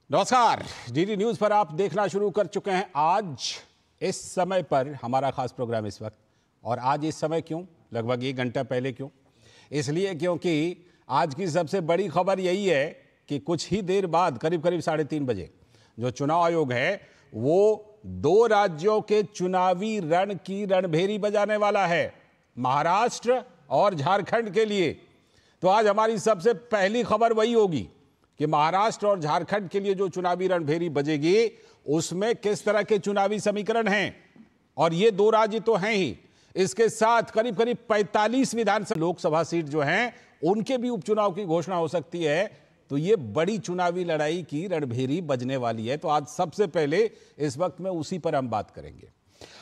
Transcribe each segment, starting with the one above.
नमस्कार। DD news पर आप देखना शुरू कर चुके हैं। आज इस समय पर हमारा खास प्रोग्राम इस वक्त, और आज इस समय क्यों, लगभग 1 घंटा पहले क्यों, इसलिए क्योंकि आज की सबसे बड़ी खबर यही है कि कुछ ही देर बाद करीब 3:30 बजे जो चुनाव आयोग है वो 2 राज्यों के चुनावी रण की रणभेरी बजाने वाला है, महाराष्ट्र और झारखंड के लिए। तो आज हमारी सबसे पहली खबर वही होगी कि महाराष्ट्र और झारखंड के लिए जो चुनावी रणभेरी बजेगी उसमें किस तरह के चुनावी समीकरण हैं। और ये 2 राज्य तो हैं ही, इसके साथ करीब 45 विधानसभा लोकसभा सीट जो हैं उनके भी उपचुनाव की घोषणा हो सकती है। तो ये बड़ी चुनावी लड़ाई की रणभेरी बजने वाली है। तो आज सबसे पहले इस वक्त में उसी पर हम बात करेंगे,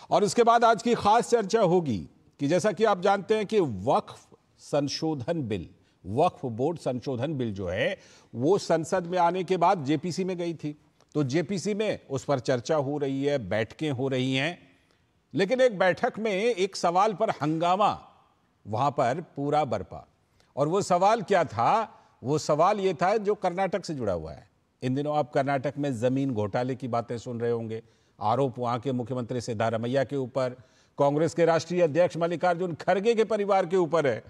और उसके बाद आज की खास चर्चा होगी कि जैसा कि आप जानते हैं कि वक्फ संशोधन बिल, वक्फ बोर्ड संशोधन बिल जो है वो संसद में आने के बाद जेपीसी में गई थी। तो जेपीसी में उस पर चर्चा हो रही है, बैठकें हो रही हैं, लेकिन एक बैठक में एक सवाल पर हंगामा वहां पर पूरा बरपा। और वो सवाल क्या था? वो सवाल ये था जो कर्नाटक से जुड़ा हुआ है। इन दिनों आप कर्नाटक में जमीन घोटाले की बातें सुन रहे होंगे। आरोप वहां के मुख्यमंत्री सिद्धारमैया के ऊपर, कांग्रेस के राष्ट्रीय अध्यक्ष मल्लिकार्जुन खड़गे के परिवार के ऊपर है।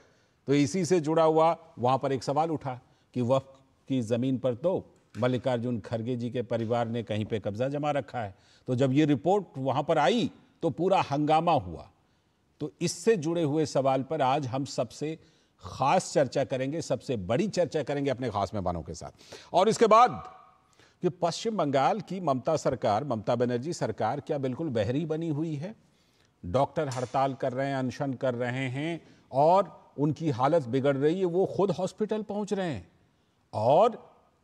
तो इसी से जुड़ा हुआ वहां पर एक सवाल उठा कि वक्फ की जमीन पर तो मल्लिकार्जुन खड़गे जी के परिवार ने कहीं पे कब्जा जमा रखा है। तो जब ये रिपोर्ट वहां पर आई तो पूरा हंगामा हुआ। तो इससे जुड़े हुए सवाल पर आज हम सबसे खास चर्चा करेंगे, सबसे बड़ी चर्चा करेंगे अपने खास मेहमानों के साथ। और इसके बाद कि पश्चिम बंगाल की ममता सरकार, ममता बनर्जी सरकार क्या बिल्कुल बहरी बनी हुई है? डॉक्टर हड़ताल कर रहे हैं, अनशन कर रहे हैं और उनकी हालत बिगड़ रही है। वो खुद हॉस्पिटल पहुंच रहे हैं। और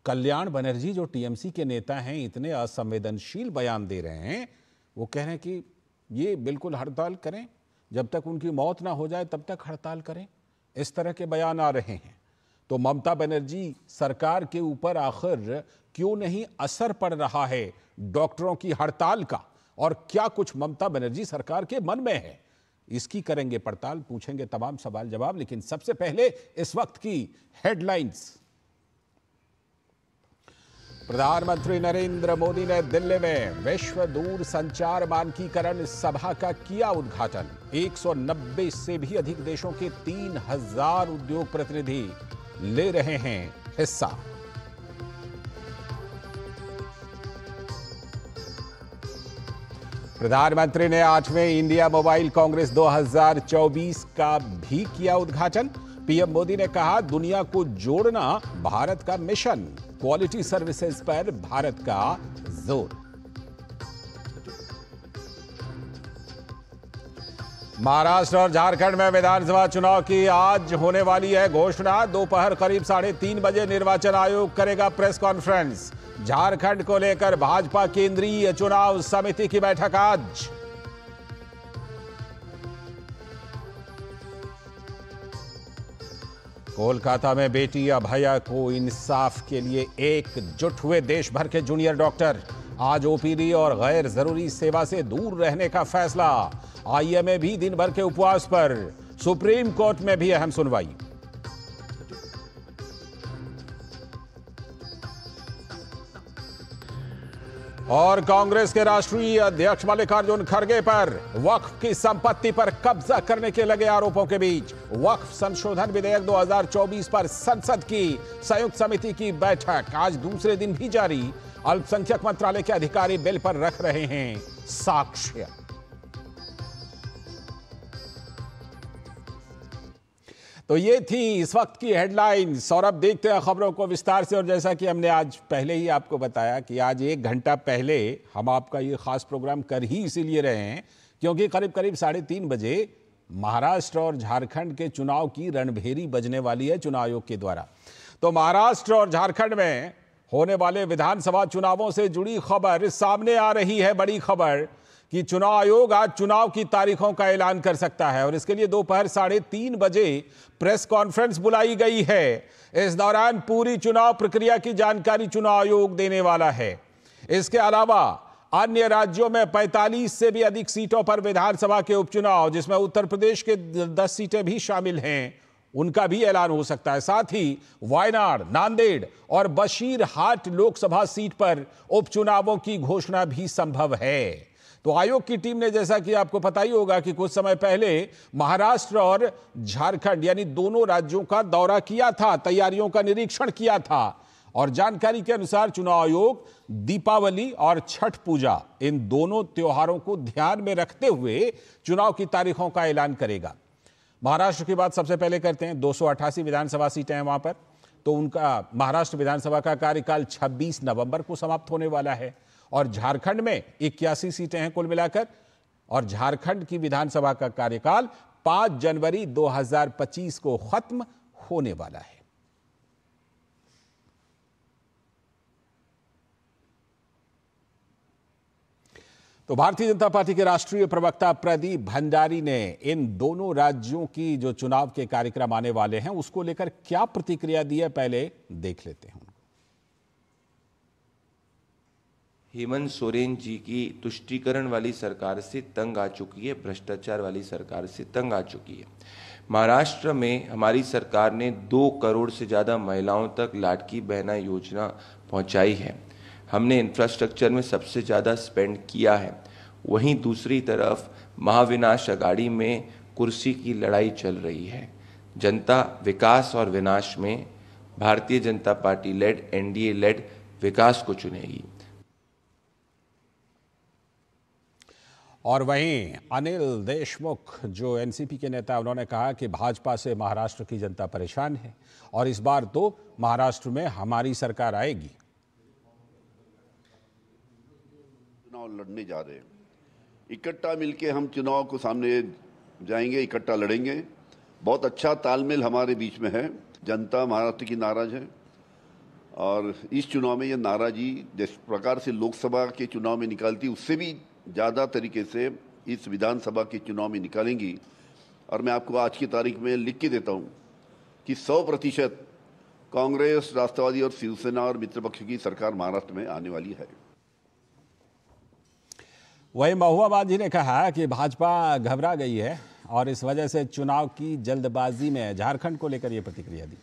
कल्याण बनर्जी जो टीएमसी के नेता हैं, इतने असंवेदनशील बयान दे रहे हैं। वो कह रहे हैं कि ये बिल्कुल हड़ताल करें, जब तक उनकी मौत ना हो जाए तब तक हड़ताल करें। इस तरह के बयान आ रहे हैं। तो ममता बनर्जी सरकार के ऊपर आखिर क्यों नहीं असर पड़ रहा है डॉक्टरों की हड़ताल का, और क्या कुछ ममता बनर्जी सरकार के मन में है, इसकी करेंगे पड़ताल, पूछेंगे तमाम सवाल जवाब। लेकिन सबसे पहले इस वक्त की हेडलाइंस। प्रधानमंत्री नरेंद्र मोदी ने दिल्ली में विश्व दूर संचार मानकीकरण सभा का किया उद्घाटन। 190 से भी अधिक देशों के 3000 उद्योग प्रतिनिधि ले रहे हैं हिस्सा। प्रधानमंत्री ने 8वें इंडिया मोबाइल कांग्रेस 2024 का भी किया उद्घाटन। पीएम मोदी ने कहा, दुनिया को जोड़ना भारत का मिशन, क्वालिटी सर्विसेज पर भारत का जोर। महाराष्ट्र और झारखंड में विधानसभा चुनाव की आज होने वाली है घोषणा। दोपहर करीब 3:30 बजे निर्वाचन आयोग करेगा प्रेस कॉन्फ्रेंस। झारखंड को लेकर भाजपा केंद्रीय चुनाव समिति की बैठक आज। कोलकाता में बेटी अभया को इंसाफ के लिए एकजुट हुए देश भर के जूनियर डॉक्टर। आज ओपीडी और गैर जरूरी सेवा से दूर रहने का फैसला। आईएमए भी दिन भर के उपवास पर। सुप्रीम कोर्ट में भी अहम सुनवाई। और कांग्रेस के राष्ट्रीय अध्यक्ष मल्लिकार्जुन खड़गे पर वक्फ की संपत्ति पर कब्जा करने के लगे आरोपों के बीच वक्फ संशोधन विधेयक 2024 पर संसद की संयुक्त समिति की बैठक आज दूसरे दिन भी जारी। अल्पसंख्यक मंत्रालय के अधिकारी बिल पर रख रहे हैं साक्ष्य। तो ये थी इस वक्त की हेडलाइंस, और अब देखते हैं खबरों को विस्तार से। और जैसा कि हमने आज पहले ही आपको बताया कि आज 1 घंटा पहले हम आपका ये खास प्रोग्राम कर ही इसीलिए रहे हैं क्योंकि करीब 3:30 बजे महाराष्ट्र और झारखंड के चुनाव की रणभेरी बजने वाली है चुनाव आयोग के द्वारा। तो महाराष्ट्र और झारखंड में होने वाले विधानसभा चुनावों से जुड़ी खबर सामने आ रही है। बड़ी खबर कि चुनाव आयोग आज चुनाव की तारीखों का ऐलान कर सकता है, और इसके लिए दोपहर 3:30 बजे प्रेस कॉन्फ्रेंस बुलाई गई है। इस दौरान पूरी चुनाव प्रक्रिया की जानकारी चुनाव आयोग देने वाला है। इसके अलावा अन्य राज्यों में 45 से भी अधिक सीटों पर विधानसभा के उपचुनाव, जिसमें उत्तर प्रदेश के 10 सीटें भी शामिल हैं, उनका भी ऐलान हो सकता है। साथ ही वायनाड, नांदेड़ और बशीरहाट लोकसभा सीट पर उपचुनावों की घोषणा भी संभव है। तो आयोग की टीम ने, जैसा कि आपको पता ही होगा कि कुछ समय पहले महाराष्ट्र और झारखंड यानी दोनों राज्यों का दौरा किया था, तैयारियों का निरीक्षण किया था। और जानकारी के अनुसार चुनाव आयोग दीपावली और छठ पूजा इन दोनों त्योहारों को ध्यान में रखते हुए चुनाव की तारीखों का ऐलान करेगा। महाराष्ट्र की बात सबसे पहले करते हैं। 288 विधानसभा सीटें हैं वहां पर। तो उनका महाराष्ट्र विधानसभा का कार्यकाल 26 नवंबर को समाप्त होने वाला है। और झारखंड में 81 सीटें हैं कुल मिलाकर, और झारखंड की विधानसभा का कार्यकाल 5 जनवरी 2025 को खत्म होने वाला है। तो भारतीय जनता पार्टी के राष्ट्रीय प्रवक्ता प्रदीप भंडारी ने इन दोनों राज्यों की जो चुनाव के कार्यक्रम आने वाले हैं उसको लेकर क्या प्रतिक्रिया दी है, पहले देख लेते हैं। हेमंत सोरेन जी की तुष्टीकरण वाली सरकार से तंग आ चुकी है, भ्रष्टाचार वाली सरकार से तंग आ चुकी है। महाराष्ट्र में हमारी सरकार ने 2 करोड़ से ज़्यादा महिलाओं तक लाडकी बहना योजना पहुंचाई है। हमने इंफ्रास्ट्रक्चर में सबसे ज़्यादा स्पेंड किया है। वहीं दूसरी तरफ महाविनाश अघाड़ी में कुर्सी की लड़ाई चल रही है। जनता विकास और विनाश में Bharatiya Janata party lead, NDA lead विकास को चुनेगी। और वहीं अनिल देशमुख जो एनसीपी के नेता, उन्होंने कहा कि भाजपा से महाराष्ट्र की जनता परेशान है और इस बार तो महाराष्ट्र में हमारी सरकार आएगी। चुनाव लड़ने जा रहे हैं, इकट्ठा मिलके हम चुनाव को सामने जाएंगे, इकट्ठा लड़ेंगे। बहुत अच्छा तालमेल हमारे बीच में है। जनता महाराष्ट्र की नाराज है और इस चुनाव में ये नाराजी जिस प्रकार से लोकसभा के चुनाव में निकालती उससे भी ज़्यादा तरीके से इस विधानसभा के चुनाव में निकालेंगी। और मैं आपको आज की तारीख में लिख के देता हूँ कि 100% कांग्रेस, राष्ट्रवादी और शिवसेना और मित्रपक्ष की सरकार महाराष्ट्र में आने वाली है। वहीं महुआ मांझी ने कहा कि भाजपा घबरा गई है और इस वजह से चुनाव की जल्दबाजी में झारखंड को लेकर ये प्रतिक्रिया दी।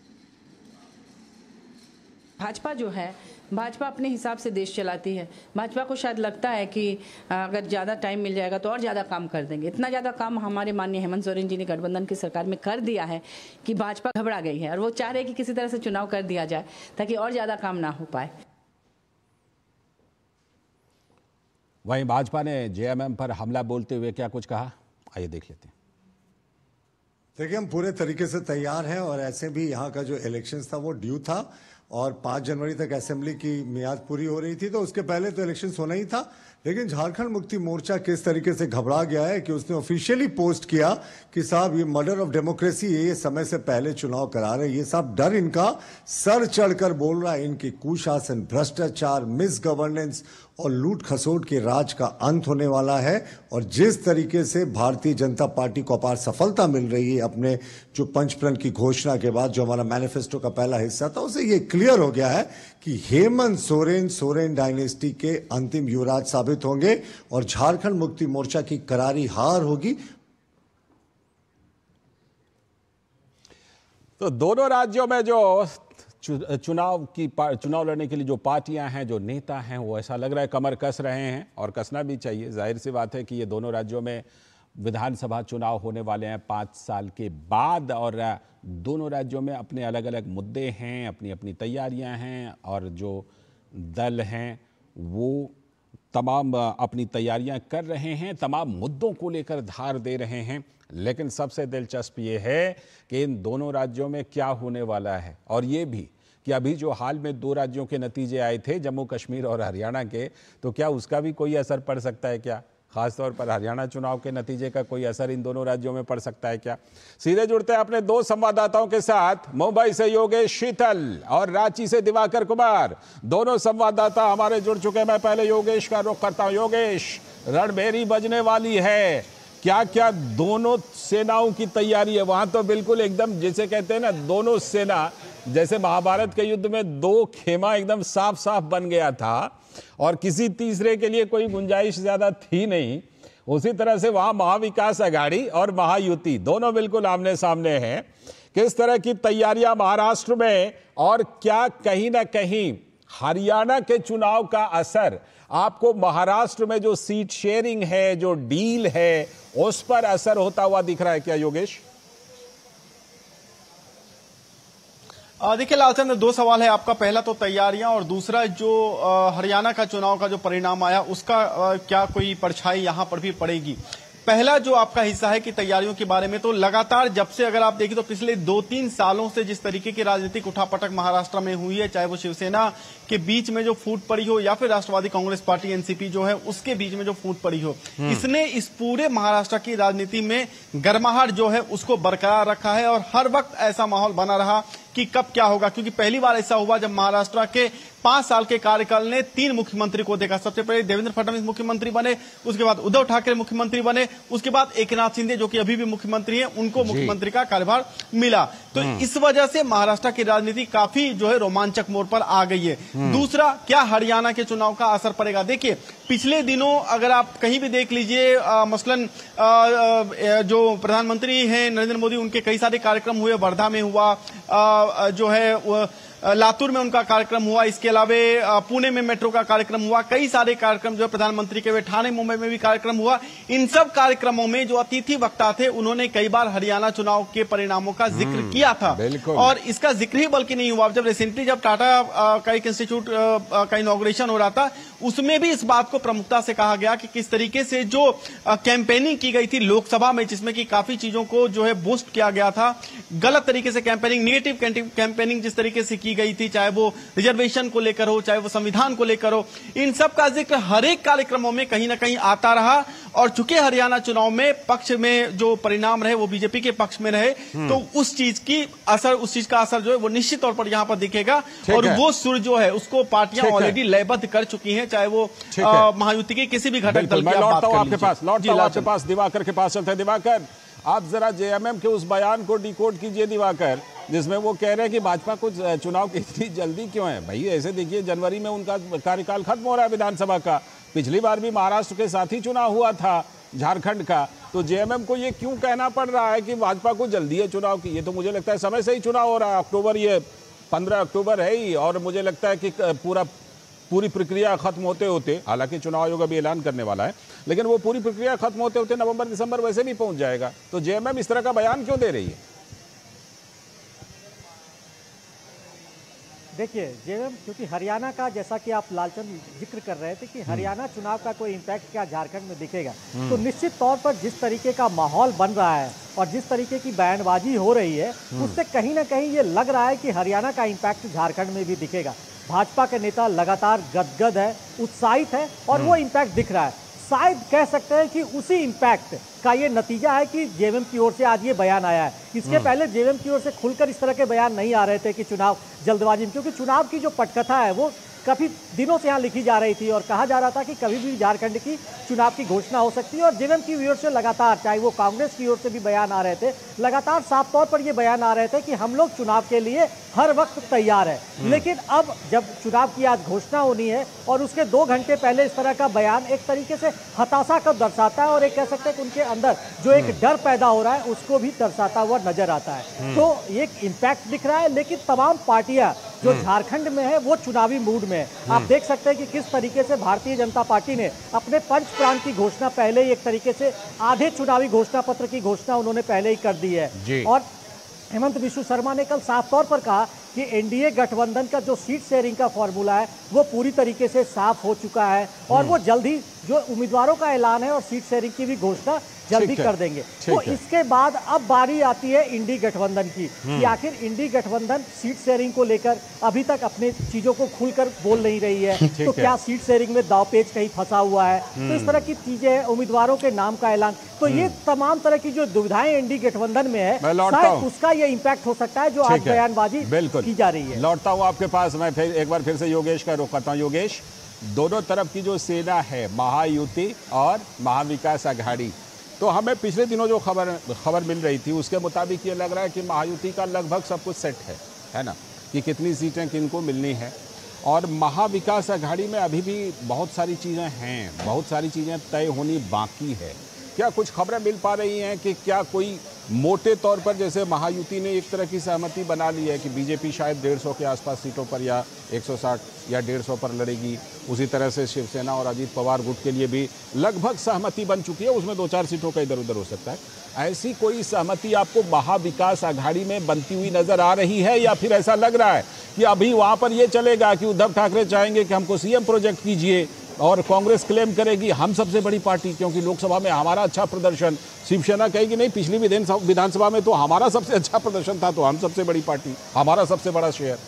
भाजपा जो है, भाजपा अपने हिसाब से देश चलाती है। भाजपा को शायद लगता है कि अगर ज़्यादा टाइम मिल जाएगा तो और ज़्यादा काम कर देंगे। इतना ज़्यादा काम हमारे माननीय हेमंत सोरेन जी ने गठबंधन की सरकार में कर दिया है कि भाजपा घबरा गई है और वो चाह रहे कि किसी तरह से चुनाव कर दिया जाए ताकि और ज़्यादा काम ना हो पाए। वहीं भाजपा ने जेएमएम पर हमला बोलते हुए क्या कुछ कहा, आइए देख लेते हैं। देखिए, हम पूरे तरीके से तैयार हैं और ऐसे भी यहाँ का जो इलेक्शंस था वो ड्यू था और 5 जनवरी तक असेंबली की मियाद पूरी हो रही थी, तो उसके पहले तो इलेक्शंस होना ही था। लेकिन झारखंड मुक्ति मोर्चा किस तरीके से घबरा गया है कि उसने ऑफिशियली पोस्ट किया कि साहब ये मर्डर ऑफ डेमोक्रेसी, ये समय से पहले चुनाव करा रहे। ये सब डर इनका सर चढ़कर बोल रहा है। इनकी कुशासन, भ्रष्टाचार, मिस गवर्नेंस और लूट खसोट के राज का अंत होने वाला है। और जिस तरीके से भारतीय जनता पार्टी को अपार सफलता मिल रही है अपने जो पंचप्रण की घोषणा के बाद, जो हमारा मैनिफेस्टो का पहला हिस्सा था, उसे ये क्लियर हो गया है कि हेमंत सोरेन डायनेस्टी के अंतिम युवराज साबित होंगे और झारखंड मुक्ति मोर्चा की करारी हार होगी। तो दोनों राज्यों में जो चुनाव लड़ने के लिए जो पार्टियां हैं, जो नेता हैं, वो ऐसा लग रहा है कमर कस रहे हैं और कसना भी चाहिए। जाहिर सी बात है कि ये दोनों राज्यों में विधानसभा चुनाव होने वाले हैं 5 साल के बाद और दोनों राज्यों में अपने अलग अलग मुद्दे हैं, अपनी अपनी तैयारियां हैं और जो दल हैं वो तमाम अपनी तैयारियां कर रहे हैं, तमाम मुद्दों को लेकर धार दे रहे हैं। लेकिन सबसे दिलचस्प ये है कि इन दोनों राज्यों में क्या होने वाला है और ये भी कि अभी जो हाल में 2 राज्यों के नतीजे आए थे, जम्मू कश्मीर और हरियाणा के, तो क्या उसका भी कोई असर पड़ सकता है क्या? खासतौर पर हरियाणा चुनाव के नतीजे का कोई असर इन दोनों राज्यों में पड़ सकता है क्या? सीधे जुड़ते हैं अपने 2 संवाददाताओं के साथ। मुंबई से योगेश शीतल और रांची से दिवाकर कुमार, दोनों संवाददाता हमारे जुड़ चुके हैं। मैं पहले योगेश का रुख करता हूं। योगेश, रणभेरी बजने वाली है, क्या क्या दोनों सेनाओं की तैयारी है? वहां तो बिल्कुल एकदम जिसे कहते हैं ना, दोनों सेना, जैसे महाभारत के युद्ध में 2 खेमा एकदम साफ साफ बन गया था और किसी तीसरे के लिए कोई गुंजाइश ज्यादा थी नहीं, उसी तरह से वहां महाविकास अघाड़ी और महायुति दोनों बिल्कुल आमने सामने हैं। किस तरह की तैयारियां महाराष्ट्र में, और क्या कहीं ना कहीं हरियाणा के चुनाव का असर आपको महाराष्ट्र में जो सीट शेयरिंग है, जो डील है, उस पर असर होता हुआ दिख रहा है क्या योगेश? देखिए लालचंद, दो सवाल है आपका। पहला तो तैयारियां, और दूसरा जो हरियाणा का चुनाव का जो परिणाम आया उसका क्या कोई परछाई यहां पर भी पड़ेगी। पहला जो आपका हिस्सा है कि तैयारियों के बारे में, तो लगातार जब से अगर आप देखें तो पिछले 2-3 सालों से जिस तरीके की राजनीतिक उठापटक महाराष्ट्र में हुई है, चाहे वो शिवसेना के बीच में जो फूट पड़ी हो या फिर राष्ट्रवादी कांग्रेस पार्टी एनसीपी जो है उसके बीच में जो फूट पड़ी हो, इसने इस पूरे महाराष्ट्र की राजनीति में गर्माहट जो है उसको बरकरार रखा है। और हर वक्त ऐसा माहौल बना रहा कि कब क्या होगा, क्योंकि पहली बार ऐसा हुआ जब महाराष्ट्र के 5 साल के कार्यकाल ने 3 मुख्यमंत्री को देखा। सबसे पहले देवेंद्र फडणवीस मुख्यमंत्री बने, उसके बाद उद्धव ठाकरे मुख्यमंत्री बने, उसके बाद एकनाथ शिंदे जो कि अभी भी मुख्यमंत्री हैं उनको मुख्यमंत्री का कार्यभार मिला। तो इस वजह से महाराष्ट्र की राजनीति काफी जो है रोमांचक मोड़ पर आ गई है। दूसरा, क्या हरियाणा के चुनाव का असर पड़ेगा? देखिए पिछले दिनों अगर आप कहीं भी देख लीजिए, मसलन जो प्रधानमंत्री हैं नरेंद्र मोदी, उनके कई सारे कार्यक्रम हुए। वर्धा में हुआ, जो है लातूर में उनका कार्यक्रम हुआ, इसके अलावा पुणे में मेट्रो का कार्यक्रम हुआ, कई सारे कार्यक्रम जो है प्रधानमंत्री के हुए, ठाणे मुंबई में भी कार्यक्रम हुआ। इन सब कार्यक्रमों में जो अतिथि वक्ता थे उन्होंने कई बार हरियाणा चुनाव के परिणामों का जिक्र किया था, और इसका जिक्र ही बल्कि नहीं हुआ। जब रिसेंटली जब टाटा का एक इंस्टीट्यूट का इनॉग्रेशन हो रहा था, उसमें भी इस बात को प्रमुखता से कहा गया कि किस तरीके से जो कैंपेनिंग की गई थी लोकसभा में, जिसमें कि काफी चीजों को जो है बूस्ट किया गया था, गलत तरीके से कैंपेनिंग, निगेटिव कैंपेनिंग जिस तरीके से की गई थी, चाहे वो रिजर्वेशन को लेकर हो, चाहे वो संविधान को लेकर हो, इन सब का जिक्र हर एक कार्यक्रमों में कहीं ना कहीं आता रहा। और चूंकि हरियाणा चुनाव में पक्ष में जो परिणाम रहे वो बीजेपी के पक्ष में रहे, तो उस चीज का असर जो है वो निश्चित तौर पर यहां पर दिखेगा। और वो सुर जो है उसको पार्टियां ऑलरेडी लयबद्ध कर चुकी हैं, चाहे वो महायुति के किसी भी घटक दल की आप बात कर लीजिए। आपके पास दिवाकर के पास चलते हैं। दिवाकर, आप जरा जेएमएम के उस बयान को डिकोड कीजिए दिवाकर, जिसमें वो कह रहे हैं कि भाजपा को चुनाव की इतनी जल्दी क्यों है। भाई ऐसे देखिए, जनवरी में उनका कार्यकाल खत्म हो रहा है विधानसभा का। पिछली बार भी महाराष्ट्र के साथ ही चुनाव हुआ था, झारखंड का। तो जेएमएम को ये क्यों कहना पड़ रहा है कि भाजपा को जल्दी है चुनाव की? ये तो मुझे लगता है समय से ही चुनाव हो रहा है, अक्टूबर, ये 15 अक्टूबर है ही, और मुझे लगता है कि पूरी प्रक्रिया खत्म होते होते, हालांकि चुनाव आयोग अभी ऐलान करने वाला है, लेकिन वो पूरी प्रक्रिया खत्म होते होते नवंबर दिसंबर वैसे भी पहुंच जाएगा। तो जेएमएम इस तरह का बयान क्यों दे रही है? देखिए जेएमएम, क्योंकि हरियाणा का, जैसा कि आप लालचंद जिक्र कर रहे थे कि हरियाणा चुनाव का कोई इम्पैक्ट क्या झारखंड में दिखेगा, तो निश्चित तौर पर जिस तरीके का माहौल बन रहा है और जिस तरीके की बयानबाजी हो रही है, उससे कहीं ना कहीं ये लग रहा है कि हरियाणा का इम्पैक्ट झारखंड में भी दिखेगा। भाजपा के नेता लगातार गदगद है, उत्साहित है, और वो इम्पैक्ट दिख रहा है। शायद कह सकते हैं कि उसी इम्पैक्ट का ये नतीजा है कि जेएमएम की ओर से आज ये बयान आया है। इसके पहले जेएमएम की ओर से खुलकर इस तरह के बयान नहीं आ रहे थे कि चुनाव जल्दबाजी में, क्योंकि चुनाव की जो पटकथा है वो काफी दिनों से यहाँ लिखी जा रही थी और कहा जा रहा था कि कभी भी झारखंड की चुनाव की घोषणा हो सकती है। और जेएमएम की ओर से लगातार, चाहे वो कांग्रेस की ओर से भी बयान आ रहे थे, लगातार साफ तौर पर ये बयान आ रहे थे कि हम लोग चुनाव के लिए हर वक्त तैयार है। लेकिन अब जब चुनाव की आज घोषणा होनी है और उसके 2 घंटे पहले इस तरह का बयान एक तरीके से हताशा को दर्शाता है, और एक कह सकते हैं कि उनके अंदर जो एक डर पैदा हो रहा है उसको भी दर्शाता हुआ नजर आता है। तो एक इम्पैक्ट दिख रहा है, लेकिन तमाम पार्टियां जो झारखंड में है वो चुनावी मूड में है। आप देख सकते हैं कि किस तरीके से भारतीय जनता पार्टी ने अपने पंच प्राण की घोषणा पहले ही, एक तरीके से आधे चुनावी घोषणा पत्र की घोषणा उन्होंने पहले ही कर दी है। और हेमंत बिश्व शर्मा ने कल साफ तौर पर कहा कि एनडीए गठबंधन का जो सीट शेयरिंग का फॉर्मूला है वो पूरी तरीके से साफ हो चुका है, और वो जल्द ही जो उम्मीदवारों का ऐलान है और सीट शेयरिंग की भी घोषणा जल्दी कर देंगे। तो इसके बाद अब बारी आती है इंडी गठबंधन की, कि आखिर इंडी गठबंधन सीट शेयरिंग को लेकर अभी तक अपने चीजों को खुलकर बोल नहीं रही है। तो क्या सीट शेयरिंग में दावपेच कहीं फंसा हुआ है, तो इस तरह की चीजें हैं, उम्मीदवारों के नाम का ऐलान, तो ये तमाम तरह की जो दुविधाएं इंडी गठबंधन में है, शायद उसका ये इम्पैक्ट हो सकता है जो आज बयानबाजी की जा रही है। लौटता हूं आपके पास, मैं फिर एक बार फिर से योगेश का रुख करता हूं। योगेश, दोनों तरफ की जो सेना है, महायुति और महाविकास आघाड़ी, तो हमें पिछले दिनों जो खबर मिल रही थी उसके मुताबिक ये लग रहा है कि महायुति का लगभग सब कुछ सेट है ना, कि कितनी सीटें किनको मिलनी है। और महाविकास आघाड़ी में अभी भी बहुत सारी चीज़ें हैं, बहुत सारी चीज़ें तय होनी बाकी है। क्या कुछ खबरें मिल पा रही हैं कि क्या कोई मोटे तौर पर जैसे महायुति ने एक तरह की सहमति बना ली है कि बीजेपी शायद 150 के आसपास सीटों पर या 160 या 150 पर लड़ेगी, उसी तरह से शिवसेना और अजीत पवार गुट के लिए भी लगभग सहमति बन चुकी है, उसमें 2-4 सीटों का इधर उधर हो सकता है। ऐसी कोई सहमति आपको महाविकास आघाड़ी में बनती हुई नजर आ रही है, या फिर ऐसा लग रहा है कि अभी वहां पर यह चलेगा कि उद्धव ठाकरे चाहेंगे कि हमको सीएम प्रोजेक्ट कीजिए और कांग्रेस क्लेम करेगी हम सबसे बड़ी पार्टी क्योंकि लोकसभा में हमारा अच्छा प्रदर्शन, शिवसेना कहेगी नहीं पिछली विधानसभा में तो हमारा सबसे अच्छा प्रदर्शन था तो हम सबसे बड़ी पार्टी, हमारा सबसे बड़ा शेयर।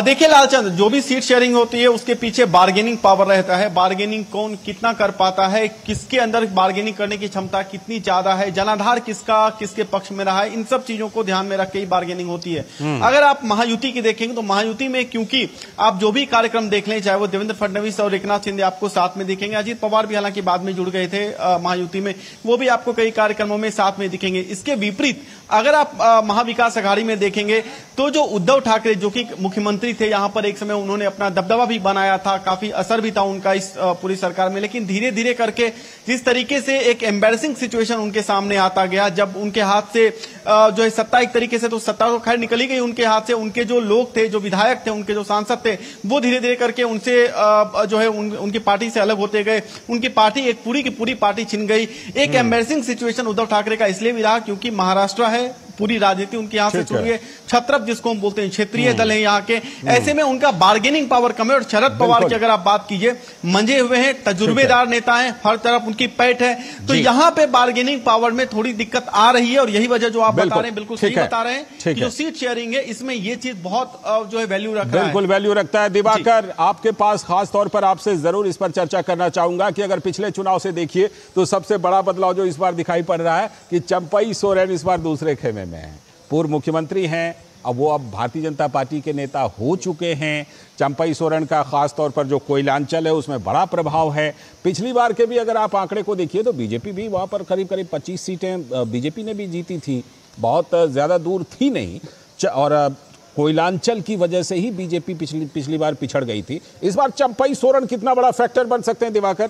देखिए लालचंद, जो भी सीट शेयरिंग होती है उसके पीछे बार्गेनिंग पावर रहता है। बार्गेनिंग कौन कितना कर पाता है, किसके अंदर बार्गेनिंग करने की क्षमता कितनी ज्यादा है, जनाधार किसका किसके पक्ष में रहा है, इन सब चीजों को ध्यान में रख के ही बार्गेनिंग होती है। अगर आप महायुति की देखेंगे तो महायुति में क्योंकि आप जो भी कार्यक्रम देख लें, चाहे वो देवेंद्र फडणवीस और एकनाथ शिंदे आपको साथ में दिखेंगे, अजीत पवार भी हालांकि बाद में जुड़ गए थे महायुति में, वो भी आपको कई कार्यक्रमों में साथ में दिखेंगे। इसके विपरीत अगर आप महाविकास आघाड़ी में देखेंगे तो जो उद्धव ठाकरे जो कि मुख्यमंत्री थे, यहां पर एक समय उन्होंने अपना दबदबा भी बनाया था, काफी असर भी था उनका इस पूरी सरकार में, लेकिन धीरे धीरे करके जिस तरीके से एक एम्बैरेसिंग सिचुएशन उनके सामने आता गया, जब उनके हाथ से जो है सत्ता एक तरीके से तो सत्ता तो खैर निकली गई उनके हाथ से, उनके जो लोग थे, जो विधायक थे, उनके जो सांसद थे, वो धीरे धीरे करके उनसे जो है उनकी पार्टी से अलग होते गए, उनकी पार्टी एक पूरी की पूरी पार्टी छिन गई। एक एम्बैरेसिंग सिचुएशन उद्धव ठाकरे का इसलिए भी रहा क्योंकि महाराष्ट्र है, पूरी राजनीति उनके यहां से शुरू है, छत्रप जिसको हम बोलते हैं, क्षेत्रीय दल है यहाँ के, ऐसे में उनका बार्गेनिंग पावर कम है। और शरद पवार की अगर आप बात कीजिए, मंजे हुए हैं, तजुर्बेदार नेता हैं, हर तरफ उनकी पैठ है, तो यहाँ पे बार्गेनिंग पावर में थोड़ी दिक्कत आ रही है। और यही वजह जो आप बता रहे हैं बिल्कुल सही बता रहे हैं कि जो सीट शेयरिंग है इसमें ये चीज बहुत जो है वैल्यू रखता है, बिल्कुल वैल्यू रखता है। दिवाकर, आपके पास खास तौर पर आपसे जरूर इस पर चर्चा करना चाहूंगा कि अगर पिछले चुनाव से देखिए तो सबसे बड़ा बदलाव जो इस बार दिखाई पड़ रहा है कि चंपई सोरेन इस बार दूसरे खेमे में है। पूर्व मुख्यमंत्री हैं, अब भारतीय जनता पार्टी के नेता हो चुके हैं। चंपई सोरेन का खास तौर पर जो कोयलांचल है उसमें बड़ा प्रभाव है। पिछली बार के भी अगर आप आंकड़े को देखिए तो बीजेपी भी वहां पर करीब 25 सीटें बीजेपी ने भी जीती थी, बहुत ज्यादा दूर थी नहीं, और कोयलांचल की वजह से ही बीजेपी पिछली बार पिछड़ गई थी। इस बार चंपई सोरेन कितना बड़ा फैक्टर बन सकते हैं दिवाकर?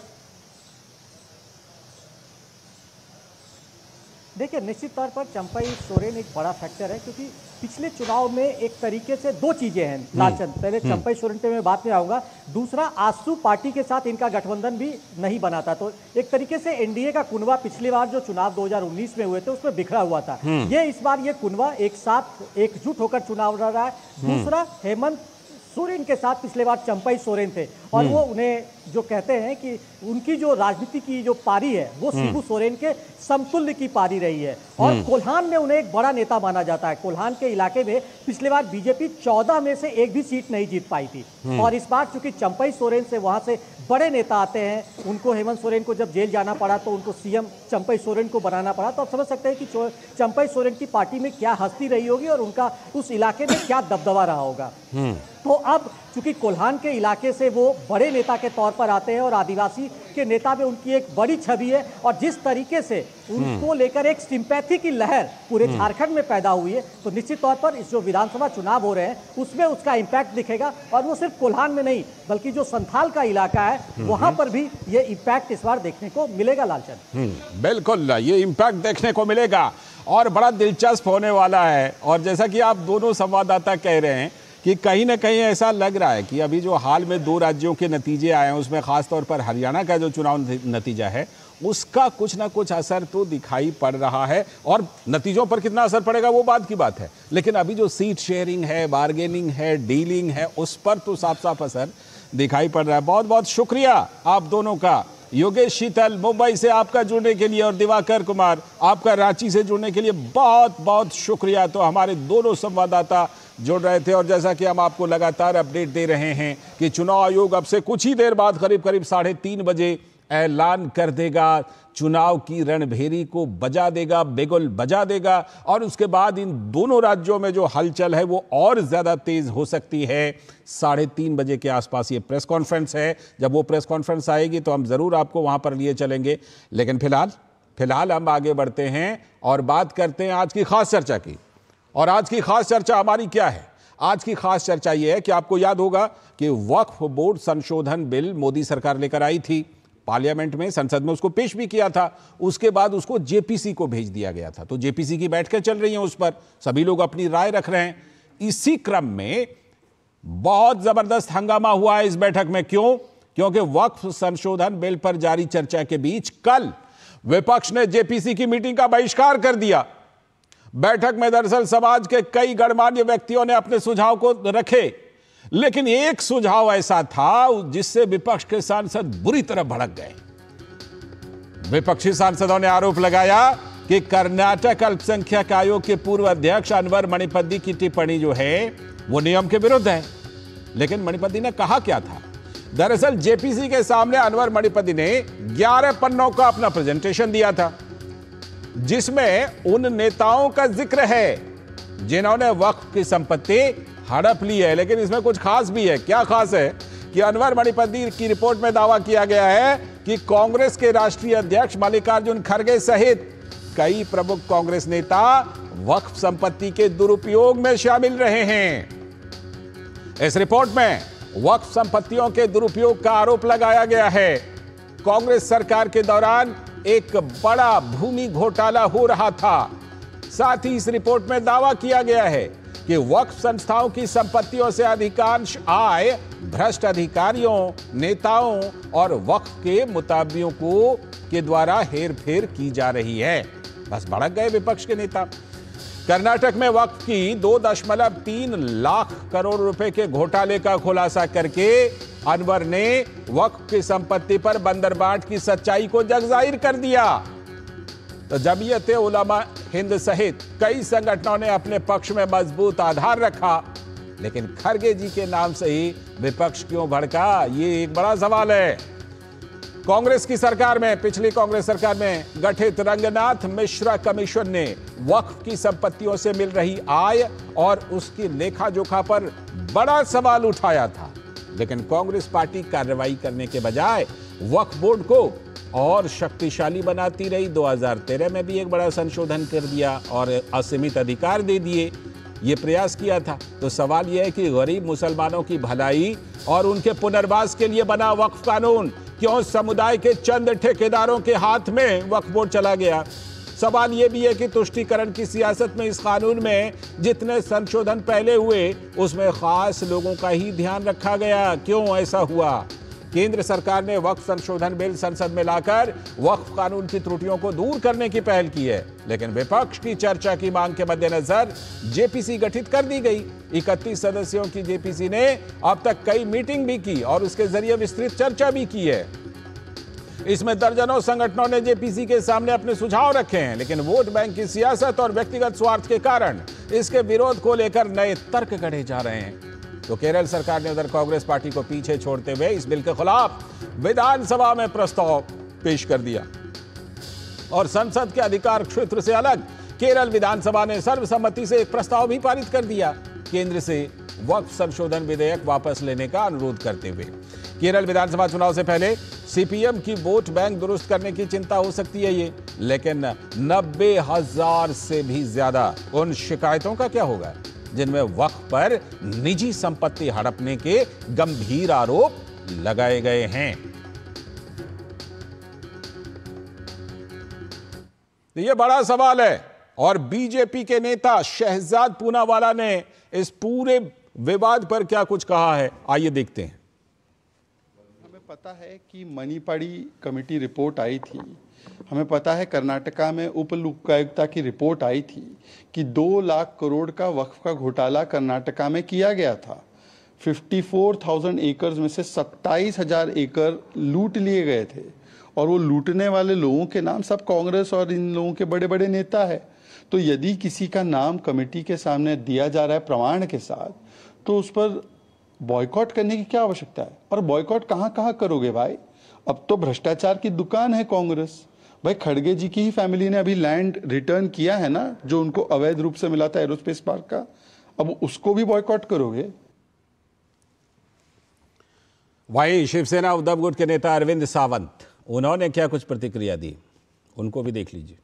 देखिए, निश्चित तौर पर चंपई सोरेन एक बड़ा फैक्टर है क्योंकि पिछले चुनाव में एक तरीके से दो चीजें हैं लालचंद, पहले चंपई सोरेन पे मैं बात में आऊंगा, दूसरा आसू पार्टी के साथ इनका गठबंधन भी नहीं बना था, तो एक तरीके से एनडीए का कुनवा पिछली बार जो चुनाव 2019 में हुए थे उसमें बिखरा हुआ था। ये इस बार ये कुनवा एक साथ एकजुट होकर चुनाव लड़ रहा है। दूसरा, हेमंत सोरेन के साथ पिछले बार चंपई सोरेन थे और वो उन्हें जो कहते हैं कि उनकी जो राजनीति की जो पारी है वो शिबू सोरेन के समतुल्य की पारी रही है और कोल्हान में उन्हें एक बड़ा नेता माना जाता है। कोल्हान के इलाके में पिछले बार बीजेपी 14 में से एक भी सीट नहीं जीत पाई थी और इस बार चूंकि चंपई सोरेन से वहां से बड़े नेता आते हैं, उनको हेमंत सोरेन को जब जेल जाना पड़ा तो उनको सीएम चंपई सोरेन को बनाना पड़ा, तो आप समझ सकते हैं कि चंपई सोरेन की पार्टी में क्या हस्ती रही होगी और उनका उस इलाके में क्या दबदबा रहा होगा। तो अब चूंकि कोल्हान के इलाके से वो बड़े नेता के तौर पर आते हैं और आदिवासी के नेता में उनकी एक बड़ी छवि है और जिस तरीके से उनको लेकर एक सिंपैथी की लहर पूरे झारखंड में पैदा हुई है, तो निश्चित तौर पर इस जो विधानसभा चुनाव हो रहे हैं उसमें उसका इम्पैक्ट दिखेगा और वो सिर्फ कोल्हान में नहीं बल्कि जो संथाल का इलाका है वहां पर भी ये इम्पैक्ट इस बार देखने को मिलेगा लालचंद। बिल्कुल, ये इम्पैक्ट देखने को मिलेगा और बड़ा दिलचस्प होने वाला है। और जैसा कि आप दोनों संवाददाता कह रहे हैं कि कहीं ना कहीं ऐसा लग रहा है कि अभी जो हाल में 2 राज्यों के नतीजे आए हैं उसमें खासतौर पर हरियाणा का जो चुनाव नतीजा है उसका कुछ ना कुछ असर तो दिखाई पड़ रहा है, और नतीजों पर कितना असर पड़ेगा वो बात की बात है, लेकिन अभी जो सीट शेयरिंग है, बार्गेनिंग है, डीलिंग है, उस पर तो साफ साफ असर दिखाई पड़ रहा है। बहुत बहुत शुक्रिया आप दोनों का, योगेश शीतल मुंबई से आपका जुड़ने के लिए और दिवाकर कुमार आपका रांची से जुड़ने के लिए बहुत बहुत शुक्रिया। तो हमारे दोनों संवाददाता जुड़ रहे थे और जैसा कि हम आपको लगातार अपडेट दे रहे हैं कि चुनाव आयोग अब से कुछ ही देर बाद करीब 3:30 बजे ऐलान कर देगा, चुनाव की रणभेरी को बजा देगा, बिगुल बजा देगा और उसके बाद इन दोनों राज्यों में जो हलचल है वो और ज्यादा तेज हो सकती है। 3:30 बजे के आसपास ये प्रेस कॉन्फ्रेंस है, जब वो प्रेस कॉन्फ्रेंस आएगी तो हम जरूर आपको वहां पर लिए चलेंगे, लेकिन फिलहाल हम आगे बढ़ते हैं और बात करते हैं आज की खास चर्चा की। और आज की खास चर्चा हमारी क्या है? आज की खास चर्चा यह है कि आपको याद होगा कि वक्फ बोर्ड संशोधन बिल मोदी सरकार लेकर आई थी, पार्लियामेंट में, संसद में उसको पेश भी किया था। उसके बाद उसको जेपीसी को भेज दिया गया था। तो जेपीसी की बैठकें चल रही हैं, उस पर सभी लोग अपनी राय रख रहे हैं। इसी क्रम में बहुत जबरदस्त हंगामा हुआ है इस बैठक में। क्यों? क्योंकि वक्फ संशोधन बिल पर जारी चर्चा के बीच कल विपक्ष ने जेपीसी की मीटिंग का बहिष्कार कर दिया। बैठक में दरअसल समाज के कई गणमान्य व्यक्तियों ने अपने सुझाव को रखे, लेकिन एक सुझाव ऐसा था जिससे विपक्ष के सांसद बुरी तरह भड़क गए। विपक्षी सांसदों ने आरोप लगाया कि कर्नाटक अल्पसंख्यक आयोग के पूर्व अध्यक्ष अनवर मणिपति की टिप्पणी जो है वो नियम के विरुद्ध है। लेकिन मणिपति ने कहा क्या था? दरअसल जेपीसी के सामने अनवर मणिपति ने 11 पन्नों का अपना प्रेजेंटेशन दिया था, जिसमें उन नेताओं का जिक्र है जिन्होंने वक्फ की संपत्ति हड़प ली है। लेकिन इसमें कुछ खास भी है। क्या खास है कि अनवर मणिपति की रिपोर्ट में दावा किया गया है कि कांग्रेस के राष्ट्रीय अध्यक्ष मल्लिकार्जुन खड़गे सहित कई प्रमुख कांग्रेस नेता वक्फ संपत्ति के दुरुपयोग में शामिल रहे हैं। इस रिपोर्ट में वक्फ संपत्तियों के दुरुपयोग का आरोप लगाया गया है। कांग्रेस सरकार के दौरान एक बड़ा भूमि घोटाला हो रहा था। साथ ही इस रिपोर्ट में दावा किया गया है कि वक्फ संस्थाओं की संपत्तियों से अधिकांश आय भ्रष्ट अधिकारियों, नेताओं और वक्फ के मुताबियों के द्वारा हेरफेर की जा रही है। बस भड़क गए विपक्ष के नेता। कर्नाटक में वक्फ की 2.3 लाख करोड़ रुपए के घोटाले का खुलासा करके अनवर ने वक्फ की संपत्ति पर बंदरबाट की सच्चाई को जगजाहिर कर दिया। तो जमीयत उलमा हिंद सहित कई संगठनों ने अपने पक्ष में मजबूत आधार रखा, लेकिन खड़गे जी के नाम से ही विपक्ष क्यों भड़का, ये एक बड़ा सवाल है। कांग्रेस की सरकार में, पिछली कांग्रेस सरकार में गठित रंगनाथ मिश्रा कमीशन ने वक्फ की संपत्तियों से मिल रही आय और उसकी लेखा जोखा पर बड़ा सवाल उठाया था। लेकिन कांग्रेस पार्टी कार्रवाई करने के बजाय वक्फ बोर्ड को और शक्तिशाली बनाती रही। 2013 में भी एक बड़ा संशोधन कर दिया और असीमित अधिकार दे दिए, ये प्रयास किया था। तो सवाल यह है कि गरीब मुसलमानों की भलाई और उनके पुनर्वास के लिए बना वक्फ कानून क्यों समुदाय के चंद ठेकेदारों के हाथ में वक्फ बोर्ड चला गया? सवाल यह भी है कि तुष्टीकरण की सियासत में इस कानून में जितने संशोधन पहले हुए उसमें खास लोगों का ही ध्यान रखा गया। क्यों ऐसा हुआ? केंद्र सरकार ने वक्फ संशोधन बिल संसद में लाकर वक्फ कानून की त्रुटियों को दूर करने की पहल की है, लेकिन विपक्ष की चर्चा की मांग के मद्देनजर जेपीसी गठित कर दी गई। 31 सदस्यों की जेपीसी ने अब तक कई मीटिंग भी की और उसके जरिए विस्तृत चर्चा भी की है। इसमें दर्जनों संगठनों ने जेपीसी के सामने अपने सुझाव रखे हैं, लेकिन वोट बैंक की सियासत और व्यक्तिगत स्वार्थ के कारण इसके विरोध को लेकर नए तर्क गढ़े जा रहे हैं। तो केरल सरकार ने उधर कांग्रेस पार्टी को पीछे छोड़ते हुए इस बिल के खिलाफ विधानसभा में प्रस्ताव पेश कर दिया और संसद के अधिकार क्षेत्र से अलग केरल विधानसभा ने सर्वसम्मति से एक प्रस्ताव भी पारित कर दिया, केंद्र से वक्फ संशोधन विधेयक वापस लेने का अनुरोध करते हुए। केरल विधानसभा चुनाव से पहले सीपीएम की वोट बैंक दुरुस्त करने की चिंता हो सकती है ये, लेकिन 90,000 से भी ज्यादा उन शिकायतों का क्या होगा जिनमें वक्फ पर निजी संपत्ति हड़पने के गंभीर आरोप लगाए गए हैं। तो यह बड़ा सवाल है और बीजेपी के नेता शहजाद पूनावाला ने इस पूरे विवाद पर क्या कुछ कहा है, आइए देखते हैं। हमें पता है कि मणिपाड़ी कमेटी रिपोर्ट आई थी, हमें पता है कर्नाटका में उप लोकायुक्ता की रिपोर्ट आई थी कि 2 लाख करोड़ का वक्फ का घोटाला कर्नाटका में किया गया था। 54,000 एकड़ में से 27,000 एकड़ लूट लिए गए थे और वो लूटने वाले लोगों के नाम सब कांग्रेस और इन लोगों के बड़े बड़े नेता है। तो यदि किसी का नाम कमेटी के सामने दिया जा रहा है प्रमाण के साथ, तो उस पर बॉयकॉट करने की क्या आवश्यकता है? और बॉयकॉट कहाँ कहाँ करोगे भाई? अब तो भ्रष्टाचार की दुकान है कांग्रेस। भाई खड़गे जी की ही फैमिली ने अभी लैंड रिटर्न किया है ना, जो उनको अवैध रूप से मिला था एरोस्पेस पार्क का, अब उसको भी बॉयकॉट करोगे? वहीं शिवसेना उद्धव गुट के नेता अरविंद सावंत, उन्होंने क्या कुछ प्रतिक्रिया दी, उनको भी देख लीजिए।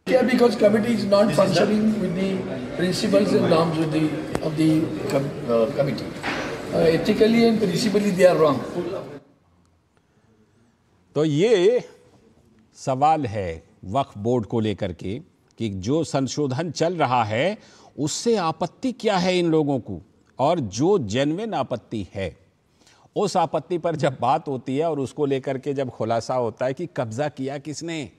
Yeah, because committee is not functioning with the principles and norms of the committee. Ethically and principally they are wrong. तो ये सवाल है वक्फ बोर्ड को लेकर के कि जो संशोधन चल रहा है उससे आपत्ति क्या है इन लोगों को, और जो जेन्युइन आपत्ति है उस आपत्ति पर जब बात होती है और उसको लेकर के जब खुलासा होता है कि कब्जा किया किसने,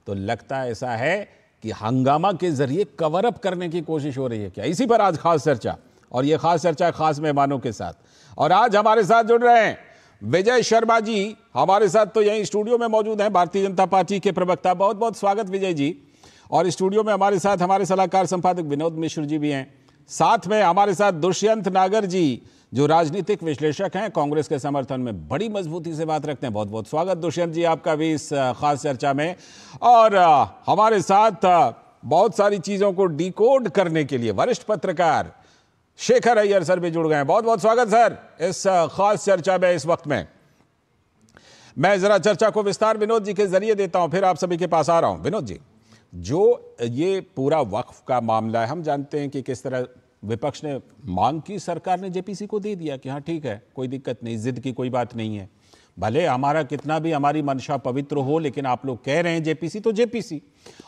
तो लगता है ऐसा है कि हंगामा के जरिए कवर अप करने की कोशिश हो रही है क्या। इसी पर आज खास चर्चा, और ये खास चर्चा खास मेहमानों के साथ। और आज हमारे साथ जुड़ रहे हैं विजय शर्मा जी, हमारे साथ तो यहीं स्टूडियो में मौजूद हैं, भारतीय जनता पार्टी के प्रवक्ता। बहुत बहुत स्वागत विजय जी। और स्टूडियो में हमारे साथ हमारे सलाहकार संपादक विनोद मिश्र जी भी हैं। साथ में हमारे साथ दुष्यंत नागर जी, जो राजनीतिक विश्लेषक हैं, कांग्रेस के समर्थन में बड़ी मजबूती से बात रखते हैं। बहुत बहुत स्वागत दुष्यंत जी आपका भी इस खास चर्चा में। और हमारे साथ बहुत सारी चीजों को डिकोड करने के लिए वरिष्ठ पत्रकार शेखर अय्यर सर भी जुड़ गए हैं। बहुत बहुत स्वागत सर इस खास चर्चा में। इस वक्त में मैं जरा चर्चा को विस्तार विनोद जी के जरिए देता हूं, फिर आप सभी के पास आ रहा हूं। विनोद जी, जो ये पूरा वक्फ का मामला है, हम जानते हैं कि किस तरह विपक्ष ने मांग की, सरकार ने जेपीसी को दे दिया कि हाँ ठीक है, कोई दिक्कत नहीं, जिद की कोई बात नहीं है। भले हमारा कितना भी हमारी मंशा पवित्र हो, लेकिन आप लोग कह रहे हैं जेपीसी तो जेपीसी।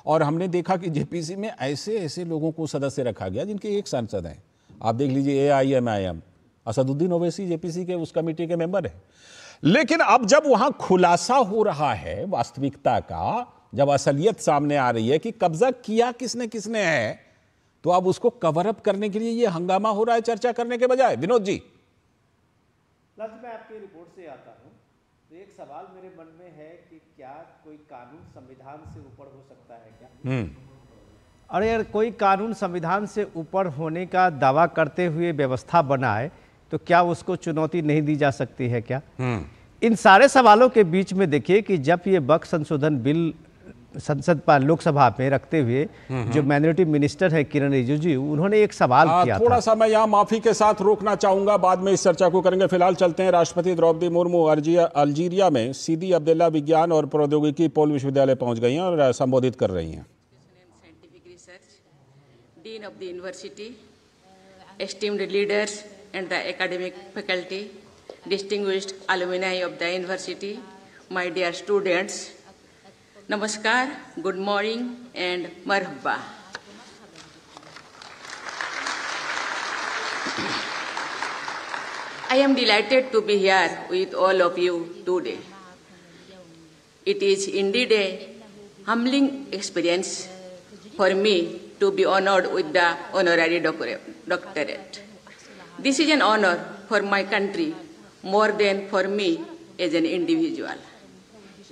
और हमने देखा कि जेपीसी में ऐसे ऐसे लोगों को सदस्य रखा गया जिनके एक सांसद हैं। आप देख लीजिए AIMIM, असदुद्दीन ओवैसी जेपीसी के उस कमेटी के मेंबर है। लेकिन अब जब वहां खुलासा हो रहा है वास्तविकता का, जब असलियत सामने आ रही है कि कब्जा किया किसने किसने है, तो अब उसको कवर अप करने के लिए ये हंगामा हो रहा है चर्चा करने के बजाय। विनोद जी, मैं आपकी रिपोर्ट से आता हूं, तो एक सवाल मेरे मन में है कि क्या कोई कानून संविधान से ऊपर हो सकता है क्या? अरे यार, कोई कानून संविधान से ऊपर होने का दावा करते हुए व्यवस्था बनाए तो क्या उसको चुनौती नहीं दी जा सकती है क्या? इन सारे सवालों के बीच में देखिए कि जब ये वक्फ संशोधन बिल संसद पर लोकसभा में रखते हुए जो माइनॉरिटी मिनिस्टर है किरण रिजिजू, उन्होंने एक सवाल किया थोड़ा सा मैं यहाँ माफी के साथ रोकना चाहूंगा, बाद में इस चर्चा को करेंगे। फिलहाल चलते हैं राष्ट्रपति द्रौपदी मुर्मू अल्जीरिया में सीदी अब्दुल्ला विज्ञान और प्रौद्योगिकी पोल विश्वविद्यालय पहुंच गई हैं और संबोधित कर रही हैं। Dean of the university, esteemed leaders and the academic faculty, distinguished alumni of the university, my dear students, namaskar, good morning and marhaba. I am delighted to be here with all of you today. It is indeed a humbling experience for me to be honored with the honorary doctorate. This is an honor for my country more than for me as an individual.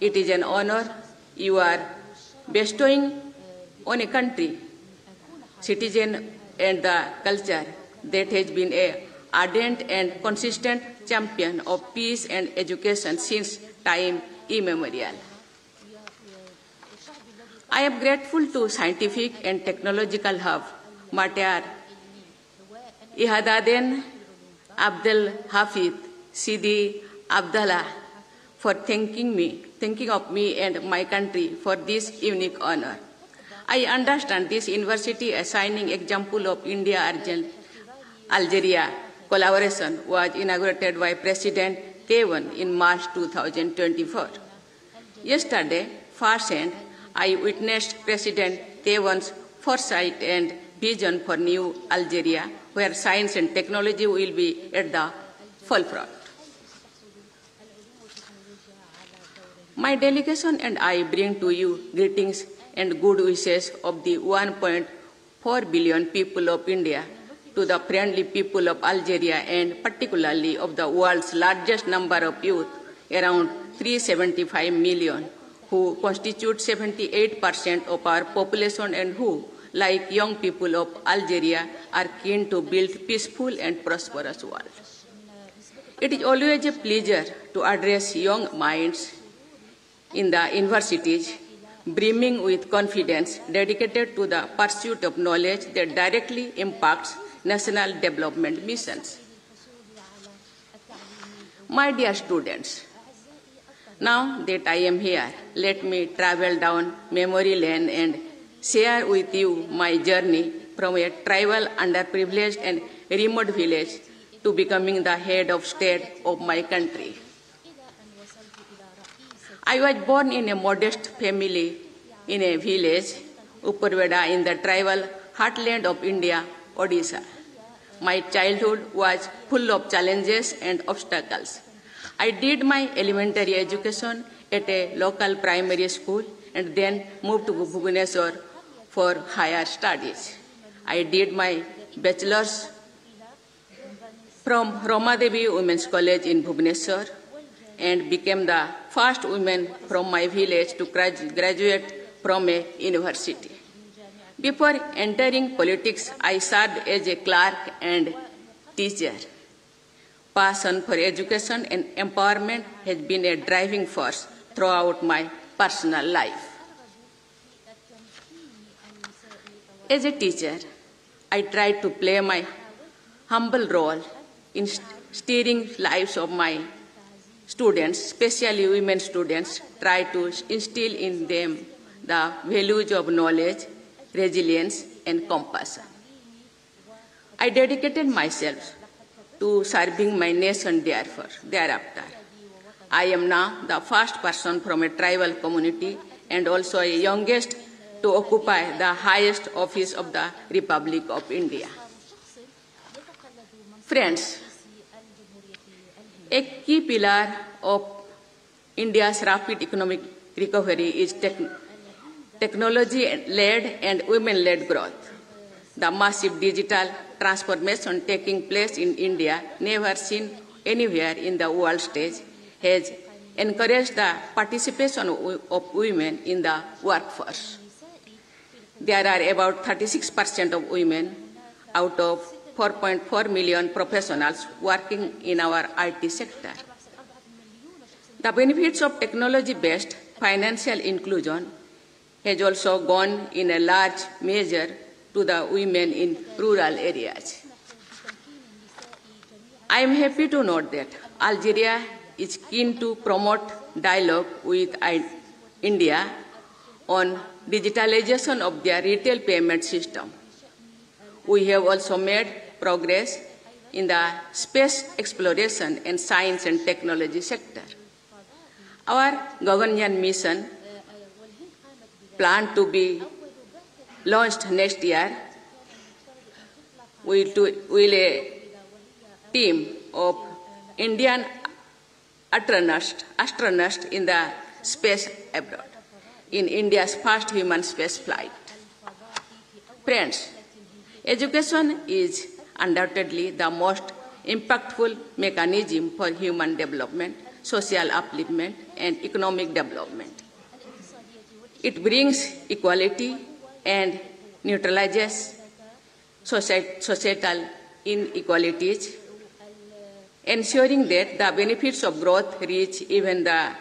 It is an honor you are bestowing on a country, citizen and the culture that has been an ardent and consistent champion of peace and education since time immemorial. I am grateful to scientific and technological hub, Matar Ihadaden Abdel Hafid Sidi Abdallah, for thinking of me and my country for this unique honor. I understand this university assigning example of India-Algeria collaboration was inaugurated by President Tebboune in March 2024. Yesterday, firsthand, I witnessed President Tebboune's foresight and vision for new Algeria, where science and technology will be at the forefront. My delegation and I bring to you greetings and good wishes of the 1.4 billion people of India to the friendly people of Algeria and particularly of the world's largest number of youth, around 375 million, who constitute 78% of our population and who, like young people of Algeria, are keen to build peaceful and prosperous world. It is always a pleasure to address young minds in the universities, brimming with confidence, dedicated to the pursuit of knowledge that directly impacts national development missions. My dear students, now that I am here, let me travel down memory lane and share with you my journey from a tribal, underprivileged and remote village to becoming the head of state of my country. I was born in a modest family in a village, Upparveda, in the tribal heartland of India, Odisha. My childhood was full of challenges and obstacles. I did my elementary education at a local primary school and then moved to Bhubaneswar for higher studies. I did my bachelor's from Ramadevi Women's College in Bhubaneswar and became the first woman from my village to graduate from a university. Before entering politics, I served as a clerk and teacher. Passion for education and empowerment has been a driving force throughout my personal life. As a teacher, I tried to play my humble role in steering lives of my students, especially women students, try to instill in them the values of knowledge, resilience, and compassion. I dedicated myself to serving my nation thereafter. I am now the first person from a tribal community and also a youngest to occupy the highest office of the Republic of India. Friends, a key pillar of India's rapid economic recovery is technology-led and women-led growth. The massive digital transformation taking place in India, never seen anywhere in the world stage, has encouraged the participation of women in the workforce. There are about 36% of women out of 4.4 million professionals working in our IT sector. The benefits of technology-based financial inclusion has also gone in a large measure to the women in rural areas. I am happy to note that Algeria is keen to promote dialogue with India on digitalization of their retail payment system. We have also made progress in the space exploration and science and technology sector. Our Gaganyaan mission, planned to be launched next year, will a team of Indian astronauts in the space abroad in India's first human space flight. Friends, education is undoubtedly the most impactful mechanism for human development, social upliftment, and economic development. It brings equality and neutralizes societal inequalities, ensuring that the benefits of growth reach even the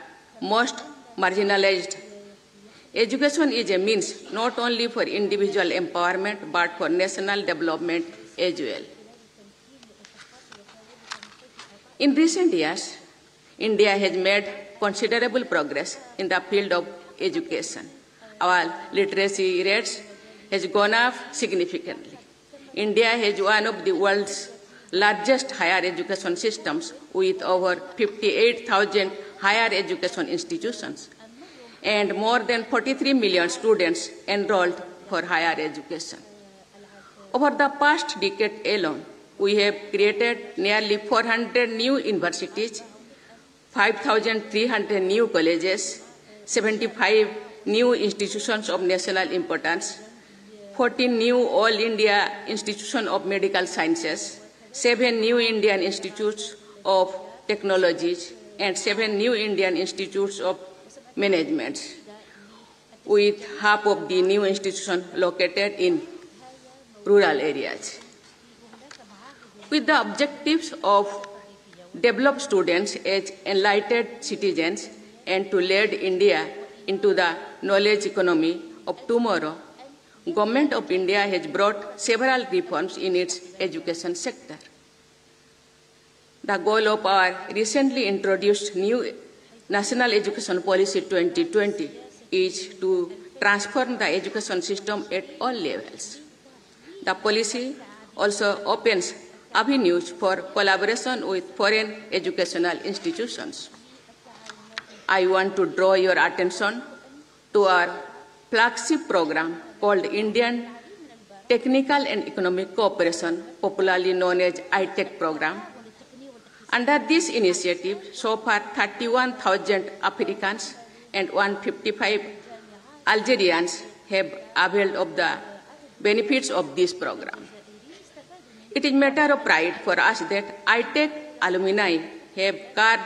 most marginalized. Education is a means not only for individual empowerment but for national development as well. In recent years, India has made considerable progress in the field of education. Our literacy rates has gone up significantly. India has one of the world's largest higher education systems with over 58,000 higher education institutions and more than 43 million students enrolled for higher education. Over the past decade alone, we have created nearly 400 new universities, 5,300 new colleges, 75 new institutions of national importance, 14 new All India Institution of Medical Sciences, 7 new Indian Institutes of Technologies, and 7 new Indian Institutes of Management, with half of the new institutions located in rural areas. With the objectives of develop students as enlightened citizens and to lead India into the knowledge economy of tomorrow, Government of India has brought several reforms in its education sector. The goal of our recently introduced new National Education Policy 2020 is to transform the education system at all levels. The policy also opens avenues for collaboration with foreign educational institutions. I want to draw your attention to our flagship program called Indian Technical and Economic Cooperation, popularly known as ITEC program. Under this initiative, so far 31,000 Africans and 155 Algerians have availed of the benefits of this program. It is a matter of pride for us that ITEC alumni have carved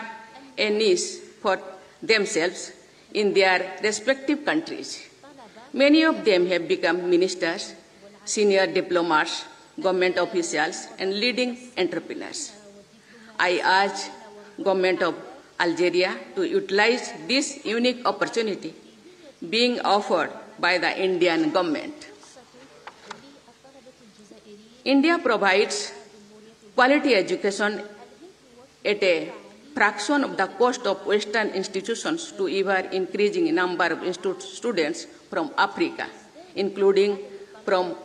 a niche for themselves in their respective countries. Many of them have become ministers, senior diplomats, government officials, and leading entrepreneurs. I urge government of Algeria to utilize this unique opportunity being offered by the Indian government. India provides quality education at a fraction of the cost of Western institutions to ever-increasing number of students from Africa, including from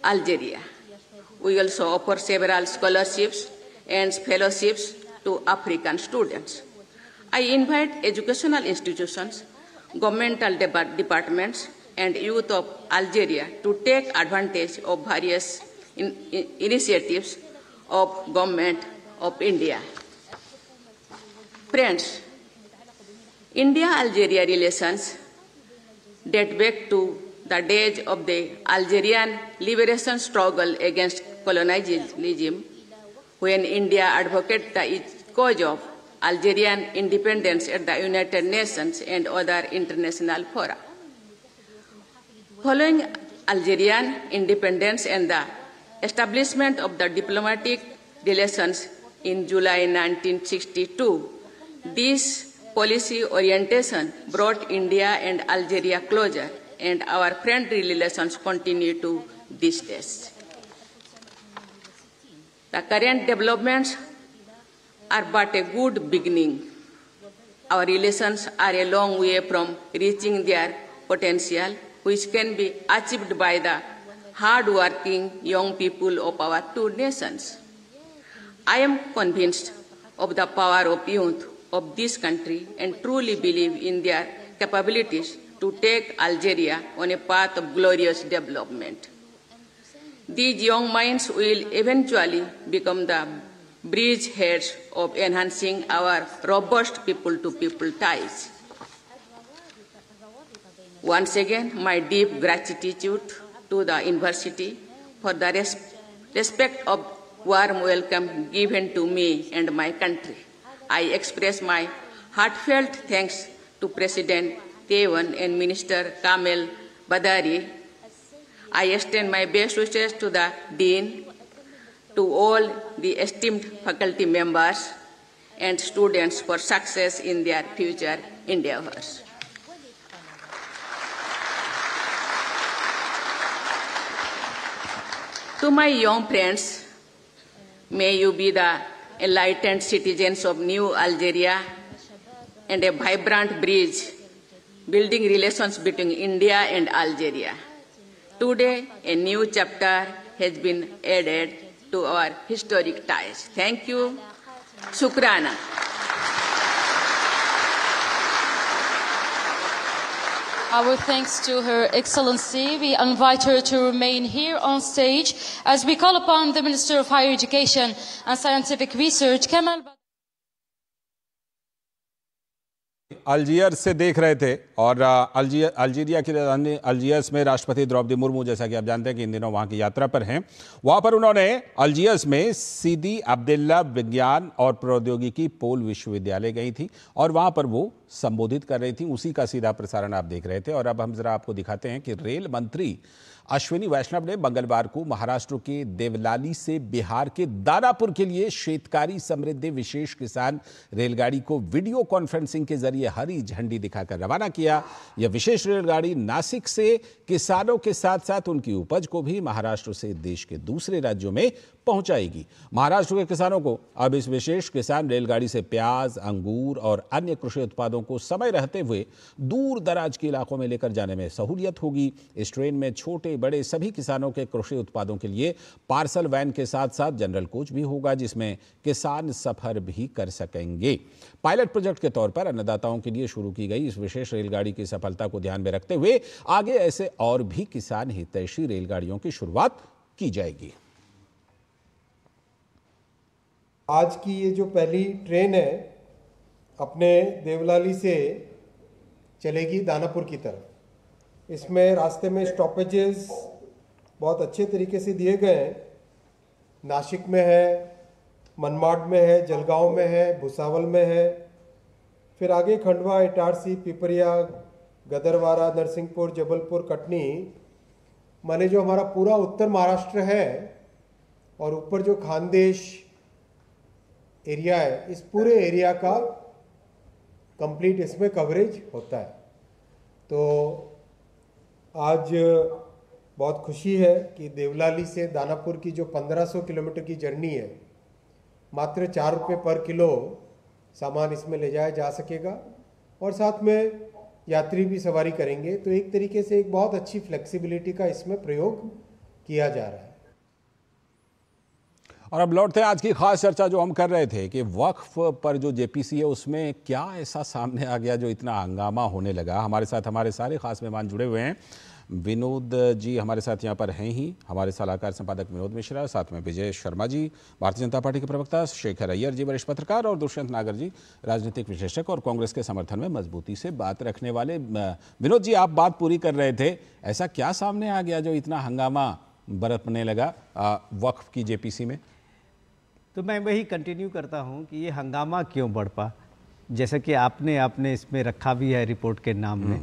Algeria. We also offer several scholarships and fellowships to African students. I invite educational institutions, governmental departments, and youth of Algeria to take advantage of various initiatives of Government of India. Friends, India-Algeria relations date back to the days of the Algerian liberation struggle against colonialism, when India advocated the cause of Algerian independence at the United Nations and other international fora. Following Algerian independence and the establishment of the diplomatic relations in July 1962, this policy orientation brought India and Algeria closer, and our friendly relations continue to this day. The current developments are but a good beginning. Our relations are a long way from reaching their potential, which can be achieved by the hard-working young people of our two nations. I am convinced of the power of youth of this country and truly believe in their capabilities to take Algeria on a path of glorious development. These young minds will eventually become the bridgeheads of enhancing our robust people-to-people ties. Once again, my deep gratitude to the university for the respect of warm welcome given to me and my country. I express my heartfelt thanks to President Tewan and Minister Kamel Badari. I extend my best wishes to the Dean, to all the esteemed faculty members and students for success in their future endeavors. To my young friends, may you be the enlightened citizens of New Algeria and a vibrant bridge building relations between India and Algeria. Today, a new chapter has been added to our historic ties. Thank you. Shukrana. Our thanks to Her Excellency. We invite her to remain here on stage as we call upon the Minister of Higher Education and Scientific Research, Kamel Badari. Algeria से देख रहे थे और Algeria की राजधानी Algiers में राष्ट्रपति द्रौपदी मुर्मू, जैसा कि आप जानते हैं कि इन दिनों वहां की यात्रा पर हैं, वहां पर उन्होंने अल्जीयर्स में सीदी अब्दुल्ला विज्ञान और प्रौद्योगिकी पोल विश्वविद्यालय गई थी और वहां पर वो संबोधित कर रही थी। उसी का सीधा प्रसारण आप देख रहे थे। और अब हम जरा आपको दिखाते हैं कि रेल मंत्री अश्विनी वैष्णव ने मंगलवार को महाराष्ट्र के देवलाली से बिहार के दानापुर के लिए शेतकारी समृद्धि विशेष किसान रेलगाड़ी को वीडियो कॉन्फ्रेंसिंग के जरिए हरी झंडी दिखाकर रवाना किया। यह विशेष रेलगाड़ी नासिक से किसानों के साथ साथ उनकी उपज को भी महाराष्ट्र से देश के दूसरे राज्यों में पहुंचाएगी। महाराष्ट्र के किसानों को अब इस विशेष किसान रेलगाड़ी से प्याज, अंगूर और अन्य कृषि उत्पादों को समय रहते हुए दूर दराज के इलाकों में लेकर जाने में सहूलियत होगी। इस ट्रेन में छोटे बड़े सभी किसानों के कृषि उत्पादों के लिए पार्सल वैन के साथ साथ जनरल कोच भी होगा, जिसमें किसान सफर भी कर सकेंगे। पायलट प्रोजेक्ट के तौर पर अन्नदाताओं के लिए शुरू की गई इस विशेष रेलगाड़ी की सफलता को ध्यान में रखते हुए आगे ऐसे और भी किसान हितैषी रेलगाड़ियों की शुरुआत की जाएगी। आज की ये जो पहली ट्रेन है अपने देवलाली से चलेगी दानापुर की तरफ। इसमें रास्ते में स्टॉपेजेस बहुत अच्छे तरीके से दिए गए हैं। नासिक में है, मनमाड में है, जलगांव में है, भुसावल में है, फिर आगे खंडवा, इटारसी, पिपरिया, गदरवारा, नरसिंहपुर, जबलपुर, कटनी, माने जो हमारा पूरा उत्तर महाराष्ट्र है और ऊपर जो खानदेश एरिया है, इस पूरे एरिया का कंप्लीट इसमें कवरेज होता है। तो आज बहुत खुशी है कि देवलाली से दानापुर की जो 1500 किलोमीटर की जर्नी है, मात्र 4 रुपये पर किलो सामान इसमें ले जाया जा सकेगा और साथ में यात्री भी सवारी करेंगे। तो एक तरीके से एक बहुत अच्छी फ्लेक्सिबिलिटी का इसमें प्रयोग किया जा रहा है। और अब लौटते हैं आज की खास चर्चा जो हम कर रहे थे कि वक्फ पर जो जेपीसी है उसमें क्या ऐसा सामने आ गया जो इतना हंगामा होने लगा। हमारे साथ हमारे सारे खास मेहमान जुड़े हुए हैं। विनोद जी हमारे साथ यहाँ पर हैं ही, हमारे सलाहकार संपादक विनोद मिश्रा, साथ में विजय शर्मा जी भारतीय जनता पार्टी के प्रवक्ता, शेखर अय्यर जी वरिष्ठ पत्रकार और दुष्यंत नागर जी राजनीतिक विश्लेषक और कांग्रेस के समर्थन में मजबूती से बात रखने वाले। विनोद जी, आप बात पूरी कर रहे थे, ऐसा क्या सामने आ गया जो इतना हंगामा बरतने लगा वक्फ की जेपीसी में? तो मैं वही कंटिन्यू करता हूं कि ये हंगामा क्यों बढ़ पा, जैसा कि आपने इसमें रखा भी है रिपोर्ट के नाम में।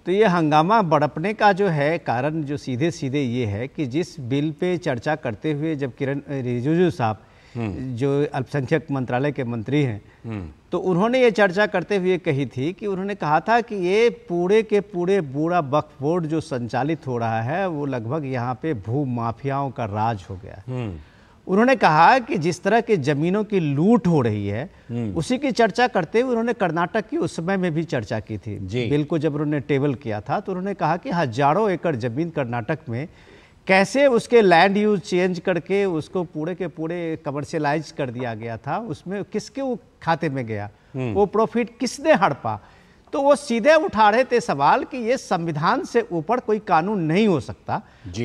तो ये हंगामा बढ़पने का जो है कारण जो सीधे सीधे ये है कि जिस बिल पे चर्चा करते हुए जब किरण रिजिजू साहब जो अल्पसंख्यक मंत्रालय के मंत्री हैं, तो उन्होंने ये चर्चा करते हुए कही थी कि उन्होंने कहा था कि ये पूरे के पूरे पूरा वक्फ बोर्ड जो संचालित हो रहा है वो लगभग यहाँ पे भू माफियाओं का राज हो गया। उन्होंने कहा कि जिस तरह की जमीनों की लूट हो रही है उसी की चर्चा करते हुए उन्होंने कर्नाटक की उस समय में भी चर्चा की थी। बिल को जब उन्होंने टेबल किया था तो उन्होंने कहा कि हजारों एकड़ जमीन कर्नाटक में कैसे उसके लैंड यूज चेंज करके उसको पूरे के पूरे कमर्शियलाइज कर दिया गया था, उसमें किसके वो खाते में गया, वो प्रॉफिट किसने हड़पा। तो वो सीधे उठा रहे थे सवाल कि ये संविधान से ऊपर कोई कानून नहीं हो सकता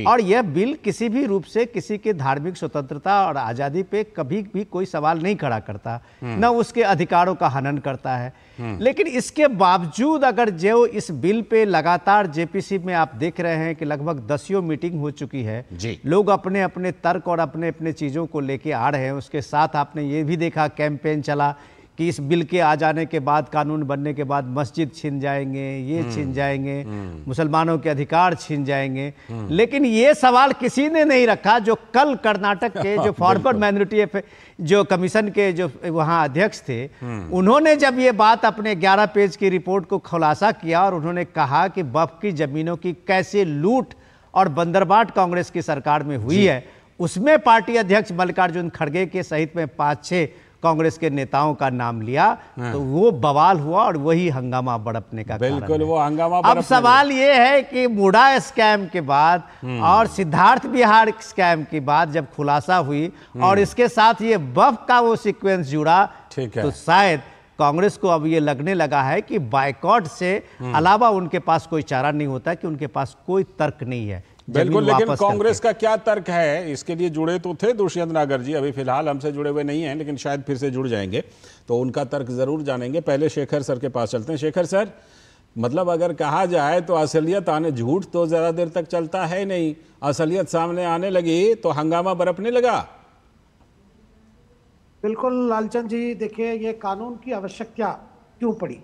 और यह बिल किसी भी रूप से किसी के धार्मिक स्वतंत्रता और आज़ादी पे कभी भी कोई सवाल नहीं खड़ा करता, न उसके अधिकारों का हनन करता है। लेकिन इसके बावजूद अगर जो इस बिल पे लगातार जेपीसी में आप देख रहे हैं कि लगभग 10 मीटिंग हो चुकी है, लोग अपने अपने तर्क और अपने अपने चीज़ों को लेके आ रहे हैं। उसके साथ आपने ये भी देखा कैंपेन चला कि इस बिल के आ जाने के बाद, कानून बनने के बाद मस्जिद छिन जाएंगे, ये छिन जाएंगे, मुसलमानों के अधिकार छिन जाएंगे। लेकिन ये सवाल किसी ने नहीं रखा जो कल कर्नाटक के जो फॉरवर्ड माइनॉरिटी जो कमीशन के जो वहाँ अध्यक्ष थे, उन्होंने जब ये बात अपने 11 पेज की रिपोर्ट को खुलासा किया और उन्होंने कहा कि वक्फ की जमीनों की कैसे लूट और बंदरबाट कांग्रेस की सरकार में हुई है, उसमें पार्टी अध्यक्ष मल्लिकार्जुन खड़गे के सहित में 5-6 कांग्रेस के नेताओं का नाम लिया, तो वो बवाल हुआ और वही हंगामा बढ़पने का बिल्कुल वो हंगामा। अब सवाल ये है कि मुडा स्कैम के बाद और सिद्धार्थ बिहार स्कैम के बाद जब खुलासा हुई और इसके साथ ये वक्फ का वो सीक्वेंस जुड़ा, तो शायद कांग्रेस को अब ये लगने लगा है कि बायकॉट से अलावा उनके पास कोई चारा नहीं होता, कि उनके पास कोई तर्क नहीं है। बिल्कुल, लेकिन कांग्रेस का क्या तर्क है इसके लिए? जुड़े तो थे दुष्यंत नागर जी, अभी फिलहाल हमसे जुड़े हुए नहीं हैं, लेकिन शायद फिर से जुड़ जाएंगे तो उनका तर्क जरूर जानेंगे। पहले शेखर सर के पास चलते हैं। शेखर सर, मतलब अगर कहा जाए तो असलियत आने, झूठ तो ज्यादा देर तक चलता है नहीं, असलियत सामने आने लगी तो हंगामा बरपने लगा। बिल्कुल लालचंद जी, देखिए ये कानून की आवश्यकता क्यों पड़ी,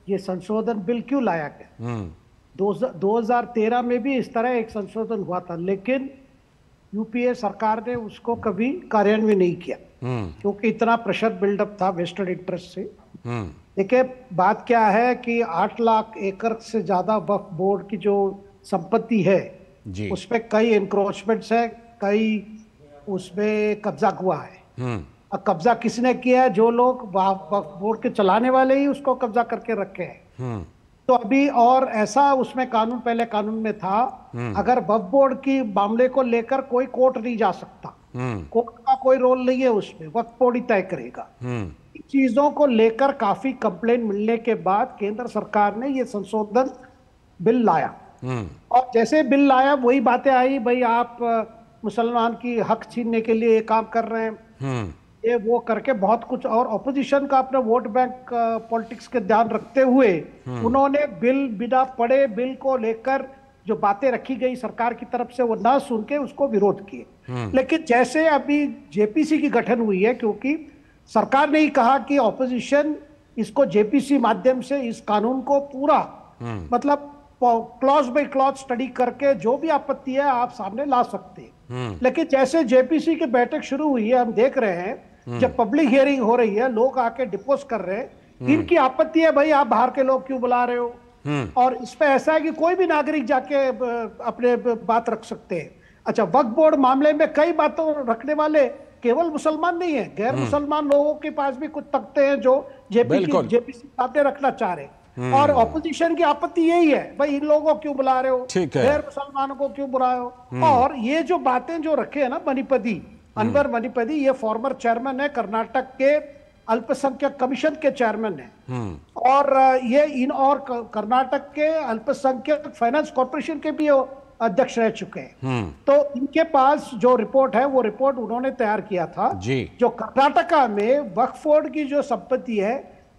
ये संशोधन बिल क्यों लाया गया। 2013 में भी इस तरह एक संशोधन हुआ था, लेकिन यूपीए सरकार ने उसको कभी कार्यान्वयन नहीं किया क्योंकि इतना प्रेशर बिल्डअप था वेस्टेड इंटरेस्ट से। देखिए बात क्या है कि 8 लाख एकड़ से ज्यादा वक्फ बोर्ड की जो संपत्ति है उसमें कई एनक्रोचमेंट्स है, कई उसमें कब्जा हुआ है। अब कब्जा किसने किया है? जो लोग वक्फ बोर्ड के चलाने वाले ही उसको कब्जा करके रखे हैं। तो अभी और ऐसा उसमें कानून, पहले कानून में था अगर वक्फ बोर्ड की मामले को लेकर कोई कोर्ट नहीं जा सकता, कोर्ट का कोई रोल नहीं है उसमें, वक्फ बोर्ड ही तय करेगा। चीजों को लेकर काफी कंप्लेंट मिलने के बाद केंद्र सरकार ने ये संशोधन बिल लाया, और जैसे बिल लाया वही बातें आई, भाई आप मुसलमान की हक छीनने के लिए ये काम कर रहे हैं, ये वो करके बहुत कुछ, और ऑपोजिशन का अपना वोट बैंक पॉलिटिक्स के ध्यान रखते हुए उन्होंने बिल बिना पढ़े, बिल को लेकर जो बातें रखी गई सरकार की तरफ से वो ना सुन के उसको विरोध किए। लेकिन जैसे अभी जेपीसी की गठन हुई है, क्योंकि सरकार ने ही कहा कि ऑपोजिशन इसको जेपीसी माध्यम से इस कानून को पूरा मतलब क्लॉज बाय क्लॉज स्टडी करके जो भी आपत्ति है आप सामने ला सकते हैं। लेकिन जैसे जेपीसी की बैठक शुरू हुई है, हम देख रहे हैं जब पब्लिक हियरिंग हो रही है, लोग आके डिपोज कर रहे हैं, इनकी आपत्ति है भाई आप बाहर के लोग क्यों बुला रहे हो, और इसमें ऐसा है कि कोई भी नागरिक जाके अपने बात रख सकते हैं। अच्छा, वक्फ बोर्ड मामले में कई बातों रखने वाले केवल मुसलमान नहीं है, गैर मुसलमान लोगों के पास भी कुछ तख्ते हैं जो जेपीसी बातें रखना चाह रहे हैं, और ऑपोजिशन की आपत्ति यही है भाई इन लोगों को क्यों बुला रहे हो, गैर मुसलमानों को क्यों बुला रहे हो। और ये जो बातें जो रखे है ना मणिपति, अनवर मणिपति, ये फॉर्मर चेयरमैन है कर्नाटक के अल्पसंख्यक कमीशन के चेयरमैन है, और ये इन और कर्नाटक के अल्पसंख्यक फाइनेंस कॉर्पोरेशन के भी अध्यक्ष रह चुके हैं। तो इनके पास जो रिपोर्ट है वो रिपोर्ट उन्होंने तैयार किया था जो कर्नाटका में वक्फ बोर्ड की जो संपत्ति है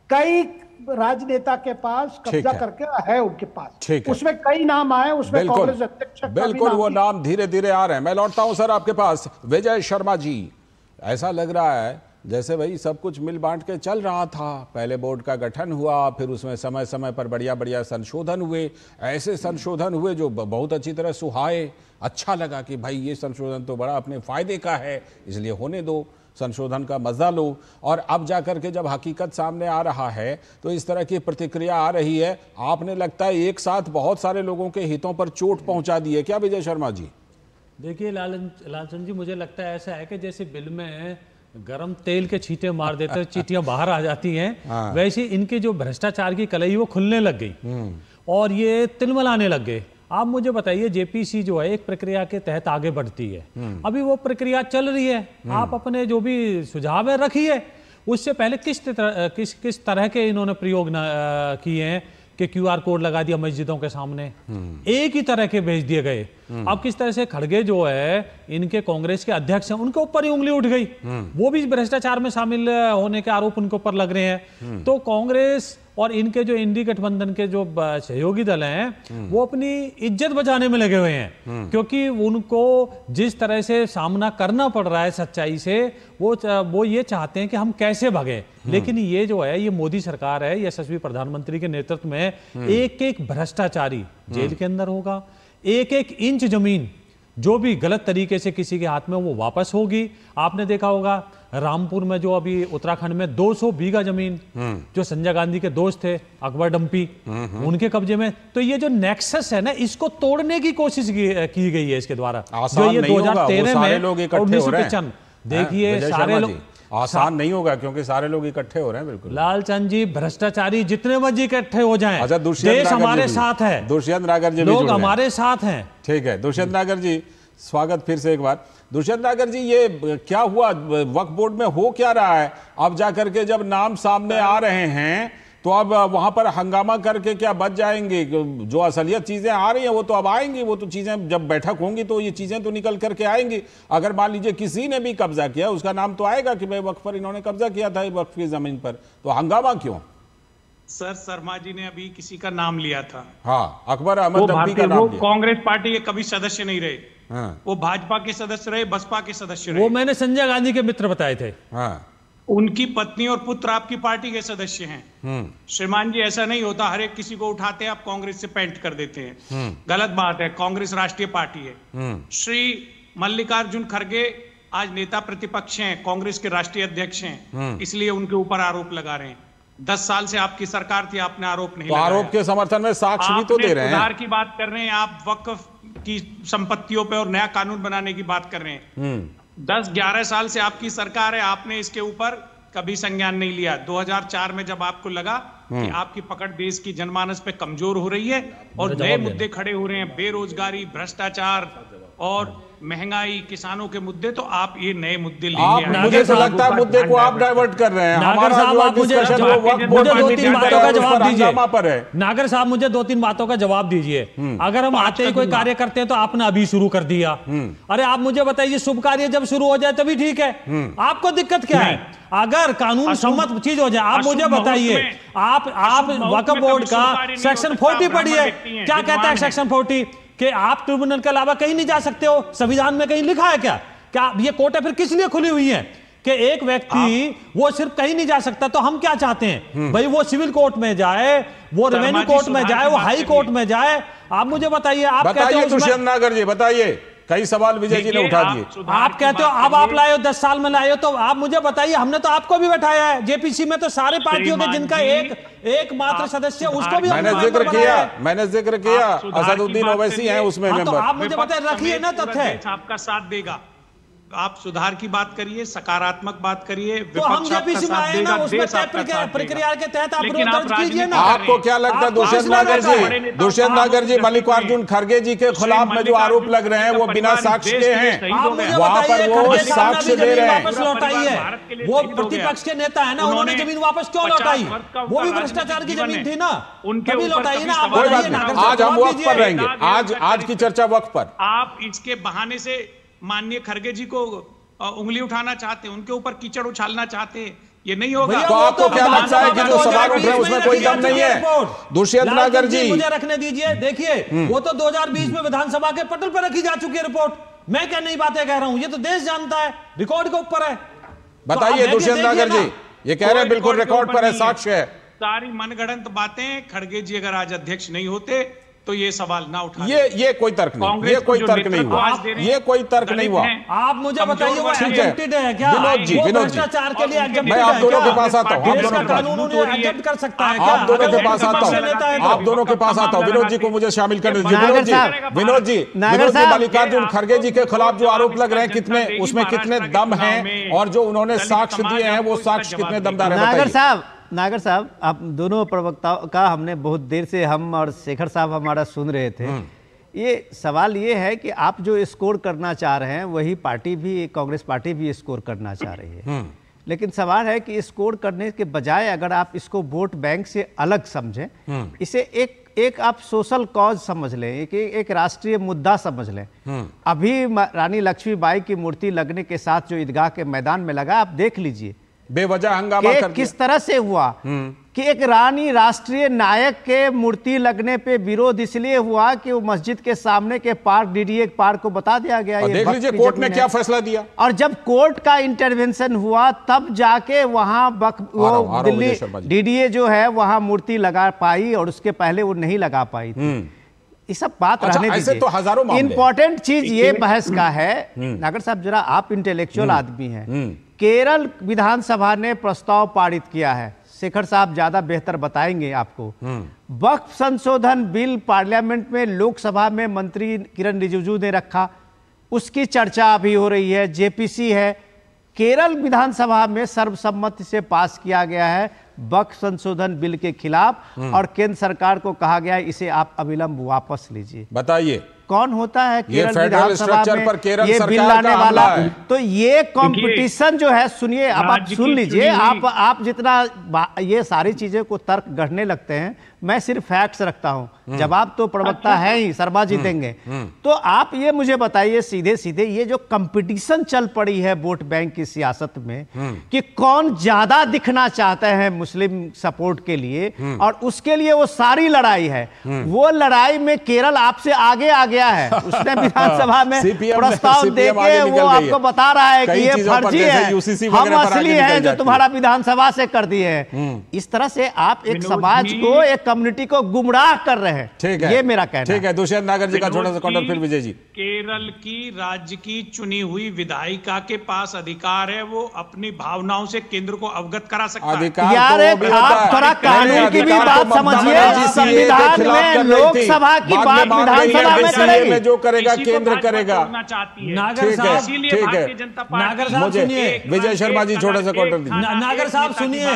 कई राजनेता के पास कब्जा करके है उनके पास, उसमें कई नाम आए, उसमें कांग्रेस अध्यक्ष बिल्कुल वो नाम धीरे धीरे आ रहे हैं। मैं लौटता हूं सर आपके पास, विजय शर्मा जी। ऐसा लग रहा है जैसे भाई सब कुछ मिल बांट के चल रहा था, पहले बोर्ड का गठन हुआ, फिर उसमें समय समय पर बढ़िया बढ़िया संशोधन हुए, ऐसे संशोधन हुए जो बहुत अच्छी तरह सुहाए, अच्छा लगा कि भाई ये संशोधन तो बड़ा अपने फायदे का है, इसलिए होने दो, संशोधन का मजा लो। और अब जाकर के जब हकीकत सामने आ रहा है तो इस तरह की प्रतिक्रिया आ रही है, आपने लगता है एक साथ बहुत सारे लोगों के हितों पर चोट पहुंचा दी है क्या विजय शर्मा जी? देखिए लालचंद जी, मुझे लगता है ऐसा है कि जैसे बिल में गरम तेल के छींटे मार देते हैं, चींटियां बाहर आ जाती हैं, वैसे इनके जो भ्रष्टाचार की कलई वो खुलने लग गई और ये तिलमिलाने लग गए। आप मुझे बताइए, जेपीसी जो है एक प्रक्रिया के तहत आगे बढ़ती है, अभी वो प्रक्रिया चल रही है, आप अपने जो भी सुझाव है रखिए। उससे पहले किस तरह के इन्होंने प्रयोग किए हैं कि क्यूआर कोड लगा दिया मस्जिदों के सामने, एक ही तरह के भेज दिए गए। अब किस तरह से खड़गे जो है इनके कांग्रेस के अध्यक्ष हैं, उनके ऊपर ही उंगली उठ गई, वो भी भ्रष्टाचार में शामिल होने के आरोप उनके ऊपर लग रहे हैं। तो कांग्रेस और इनके जो इंडी गठबंधन के जो सहयोगी दल हैं वो अपनी इज्जत बचाने में लगे हुए हैं, क्योंकि उनको जिस तरह से सामना करना पड़ रहा है सच्चाई से, वो ये चाहते हैं कि हम कैसे भागे। लेकिन ये जो है, ये मोदी सरकार है, यशस्वी प्रधानमंत्री के नेतृत्व में एक एक भ्रष्टाचारी जेल के अंदर होगा, एक एक इंच जमीन जो भी गलत तरीके से किसी के हाथ में वो वापस होगी। आपने देखा होगा रामपुर में जो अभी उत्तराखंड में 200 बीघा जमीन जो संजय गांधी के दोस्त थे अकबर डंपी, उनके कब्जे में। तो ये जो नेक्सस है ना, इसको तोड़ने की कोशिश की गई है इसके द्वारा, जो ये 2013 में 1995। देखिए सारे लोग, आसान नहीं होगा क्योंकि सारे लोग इकट्ठे हो रहे हैं। बिल्कुल लालचंद जी, भ्रष्टाचारी जितने मर्जी इकट्ठे हो जाएं, अच्छा, देश हमारे साथ है, दुष्यंत नागर जी लोग हमारे साथ हैं। ठीक है दुष्यंत नागर जी, स्वागत फिर से एक बार। दुष्यंत नागर जी, ये क्या हुआ वक्फ बोर्ड में, हो क्या रहा है? अब जाकर के जब नाम सामने आ रहे हैं तो अब वहां पर हंगामा करके क्या बच जाएंगे? जो असलियत चीजें आ रही हैं वो तो अब आएंगी, वो तो चीजें जब बैठक होंगी तो ये चीजें तो निकल करके आएंगी। अगर मान लीजिए किसी ने भी कब्जा किया, उसका नाम तो आएगा कि भाई वक्फ पर इन्होंने कब्जा किया था, वक्फ की जमीन पर, तो हंगामा क्यों? सर, शर्मा जी ने अभी किसी का नाम लिया था। हाँ, अकबर अहमद डंपी का नाम लिया। कांग्रेस पार्टी के कभी सदस्य नहीं रहे, वो भाजपा के सदस्य रहे, बसपा के सदस्य रहे। वो मैंने संजय गांधी के मित्र बताए थे। उनकी पत्नी और पुत्र आपकी पार्टी के सदस्य हैं। श्रीमान जी, ऐसा नहीं होता, हर एक किसी को उठाते हैं आप कांग्रेस से पेंट कर देते हैं, गलत बात है। कांग्रेस राष्ट्रीय पार्टी है। श्री मल्लिकार्जुन खड़गे आज नेता प्रतिपक्ष हैं, कांग्रेस के राष्ट्रीय अध्यक्ष हैं, इसलिए उनके ऊपर आरोप लगा रहे हैं। 10 साल से आपकी सरकार थी, आपने आरोप नहीं लगाया। आरोप के समर्थन में साक्ष्य भी तो दे रहे हैं। सुधार की बात कर रहे हैं आप, वक्फ की संपत्तियों पे और नया कानून बनाने की बात कर रहे हैं। 10-11 साल से आपकी सरकार है, आपने इसके ऊपर कभी संज्ञान नहीं लिया। 2004 में जब आपको लगा कि आपकी पकड़ देश की जनमानस पे कमजोर हो रही है और नए मुद्दे खड़े हो रहे हैं, बेरोजगारी, भ्रष्टाचार और महंगाई, किसानों के मुद्दे, तो आप ये नए मुद्दे लेंगे। मुझे तो लगता है मुद्दे को आप डाइवर्ट कर रहे हैं। नागर साहब, आप मुझे 2-3 बातों का जवाब दीजिए। नागर साहब, मुझे 2-3 बातों का जवाब दीजिए। अगर हम आते ही कोई कार्य करते हैं तो आपने अभी शुरू कर दिया। अरे आप मुझे बताइए, शुभ कार्य जब शुरू हो जाए तभी ठीक है, आपको दिक्कत क्या है? अगर कानून सम्मत चीज हो जाए, आप मुझे बताइए, आप वक्फ बोर्ड का सेक्शन 40 पढ़िए, क्या कहता है सेक्शन 40 कि आप ट्रिब्यूनल के अलावा कहीं नहीं जा सकते हो। संविधान में कहीं लिखा है क्या? क्या ये कोर्टें फिर किस लिए खुली हुई हैं कि एक व्यक्ति वो सिर्फ कहीं नहीं जा सकता? तो हम क्या चाहते हैं भाई, वो सिविल कोर्ट में जाए, वो रेवेन्यू कोर्ट में जाए, वो हाई कोर्ट में जाए। आप मुझे बताइए, आप कहते हो दुष्यंत नागर जी, बताइए, कई सवाल विजय जी ने उठा दिए। आप कहते हो अब आप लाए हो, 10 साल में लाए हो, तो आप मुझे बताइए, हमने तो आपको भी बैठाया है जेपीसी में, तो सारे पार्टियों के जिनका एक मात्र सदस्य, उसको भी मैंने जिक्र किया असदुद्दीन ओवैसी हैं उसमें मेंबर। तो आप मुझे बताइए, रखिए ना तथ्य, आपका साथ देगा। आप सुधार की बात करिए, सकारात्मक बात करिए, तो हम जेपीसी में आए ना, उसमें प्रक्रिया के तहत आप विरोध दर्ज कीजिए ना। आपको क्या लगता है दुष्यंत नागर जी, मल्लिकार्जुन खड़गे जी के खिलाफ में जो आरोप लग रहे हैं वो बिना साक्ष्य के हैं? वहां पर वो साक्ष्य दे रहे हैं। वापस लौटाई है, वो प्रतिपक्ष के नेता है ना, उन्होंने जमीन वापस क्यों लौटाई? वो भी भ्रष्टाचार की जमीन थी ना, तभी लौटाई ना। आज हम वक्त पर रहेंगे, आज की चर्चा वक्त पर। आप इसके बहाने से माननीय खड़गे जी को उंगली उठाना चाहते हैं, उनके ऊपर कीचड़ उछालना चाहते हैं, ये नहीं होगा। तो आपको क्या लगता है कि जो सवाल उठ रहे हैं उसमें कोई दम नहीं है? दुष्यंत नागर जी, मुझे रखने दीजिए। देखिए, वो तो 2020 में विधानसभा के पटल पर रखी जा चुकी है रिपोर्ट। मैं क्या नई बातें कह रहा हूं, ये तो देश जानता है, रिकॉर्ड के ऊपर है। बताइए दुष्यंत नागर जी, ये कह रहे हैं बिल्कुल रिकॉर्ड पर है, साक्ष्य है। सारी मनगढ़ंत बातें, खड़गे जी अगर आज अध्यक्ष नहीं होते तो ये सवाल ना उठा। ये कोई तर्क नहीं, ये कोई तर्क नहीं हुआ, ये कोई तर्क नहीं हुआ। आप मुझे बताइए, वो एग्जेप्टेड है क्या? विनोद जी, भ्रष्टाचार के लिए एग्जेप्टेड है? मैं आप दोनों के पास आता हूँ, देश का कानून उन्हें एग्जेप्ट कर सकता है क्या? आप दोनों के पास आता हूँ, आप दोनों के पास आता हूँ। विनोद जी को मुझे शामिल कर दीजिए। विनोद जी, मल्लिकार्जुन खड़गे जी के खिलाफ जो आरोप लग रहे हैं, कितने उसमें कितने दम हैं, और जो उन्होंने साक्ष्य दिए हैं वो साक्ष्य कितने दमदार है? नागर साहब, आप दोनों प्रवक्ताओं का हमने बहुत देर से, हम और शेखर साहब हमारा सुन रहे थे। ये सवाल ये है कि आप जो स्कोर करना चाह रहे हैं वही पार्टी भी, कांग्रेस पार्टी भी स्कोर करना चाह रही है, लेकिन सवाल है कि स्कोर करने के बजाय अगर आप इसको वोट बैंक से अलग समझें, इसे एक आप सोशल कॉज समझ लें, एक राष्ट्रीय मुद्दा समझ लें। अभी रानी लक्ष्मीबाई की मूर्ति लगने के साथ जो ईदगाह के मैदान में लगा, आप देख लीजिए बेवजह हंगामा कर किस तरह से हुआ कि एक रानी राष्ट्रीय नायक के मूर्ति लगने पे विरोध इसलिए हुआ कि वो मस्जिद के सामने के पार्क, डीडीए पार्क को बता दिया गया। ये देख लीजिए कोर्ट ने क्या फैसला दिया, और जब कोर्ट का इंटरवेंशन हुआ तब जाके वहां वो दिल्ली डीडीए जो है वहां मूर्ति लगा पाई, और उसके पहले वो नहीं लगा पाई थी। ये सब बात रहने दीजिए। तो हजारों इंपॉर्टेंट चीज ये बहस का है, नागर साहब जरा आप इंटेलेक्चुअल आदमी हैं, केरल विधानसभा ने प्रस्ताव पारित किया है, शेखर साहब ज्यादा बेहतर बताएंगे आपको। वक्फ संशोधन बिल पार्लियामेंट में, लोकसभा में मंत्री किरण रिजिजू ने रखा, उसकी चर्चा अभी हो रही है, जेपीसी है। केरल विधानसभा में सर्वसम्मति से पास किया गया है वक्फ संशोधन बिल के खिलाफ, और केंद्र सरकार को कहा गया है इसे आप अविलंब वापस लीजिए। बताइए कौन होता है केरल विधानसभा में ये बिल लाने वाला? तो ये कंपटीशन जो है, सुनिए आप सुन लीजिए, आप जितना ये सारी चीजें को तर्क गढ़ने लगते हैं, मैं सिर्फ फैक्ट्स रखता हूं, जवाब तो प्रवक्ता है ही, शर्मा जी देंगे। तो आप ये मुझे बताइए सीधे सीधे, ये जो कंपटीशन चल पड़ी है वोट बैंक की सियासत में कि कौन ज्यादा दिखना चाहते हैं मुस्लिम सपोर्ट के लिए, और उसके लिए वो सारी लड़ाई है, वो लड़ाई में केरल आपसे आगे आ गया है। उसने विधानसभा में प्रस्ताव देके वो आपको बता रहा है कि ये फर्जी है, हम असली हैं जो तुम्हारा विधानसभा से कर दिए हैं। इस तरह से आप एक समाज को एक कम्युनिटी को गुमराह कर रहे हैं। ठीक है, ये मेरा कहना ठीक है। दुष्यंत नागर जी का छोटा सा काउंटर, फिर विजय जी। केरल की राज्य की चुनी हुई विधायिका के पास अधिकार है, वो अपनी भावनाओं से केंद्र को अवगत करा सकता है। अधिकार यार आप थोड़ा कानून की भी बात समझिए। संविधान में लोकसभा की बात विधानसभा में करेगी, जो करेगा केंद्र करेगा। नागर साहब, ठीक है, नागर साहब सुनिए, विजय शर्मा जी छोटा सा काउंटर दीजिए। नागर साहब सुनिए,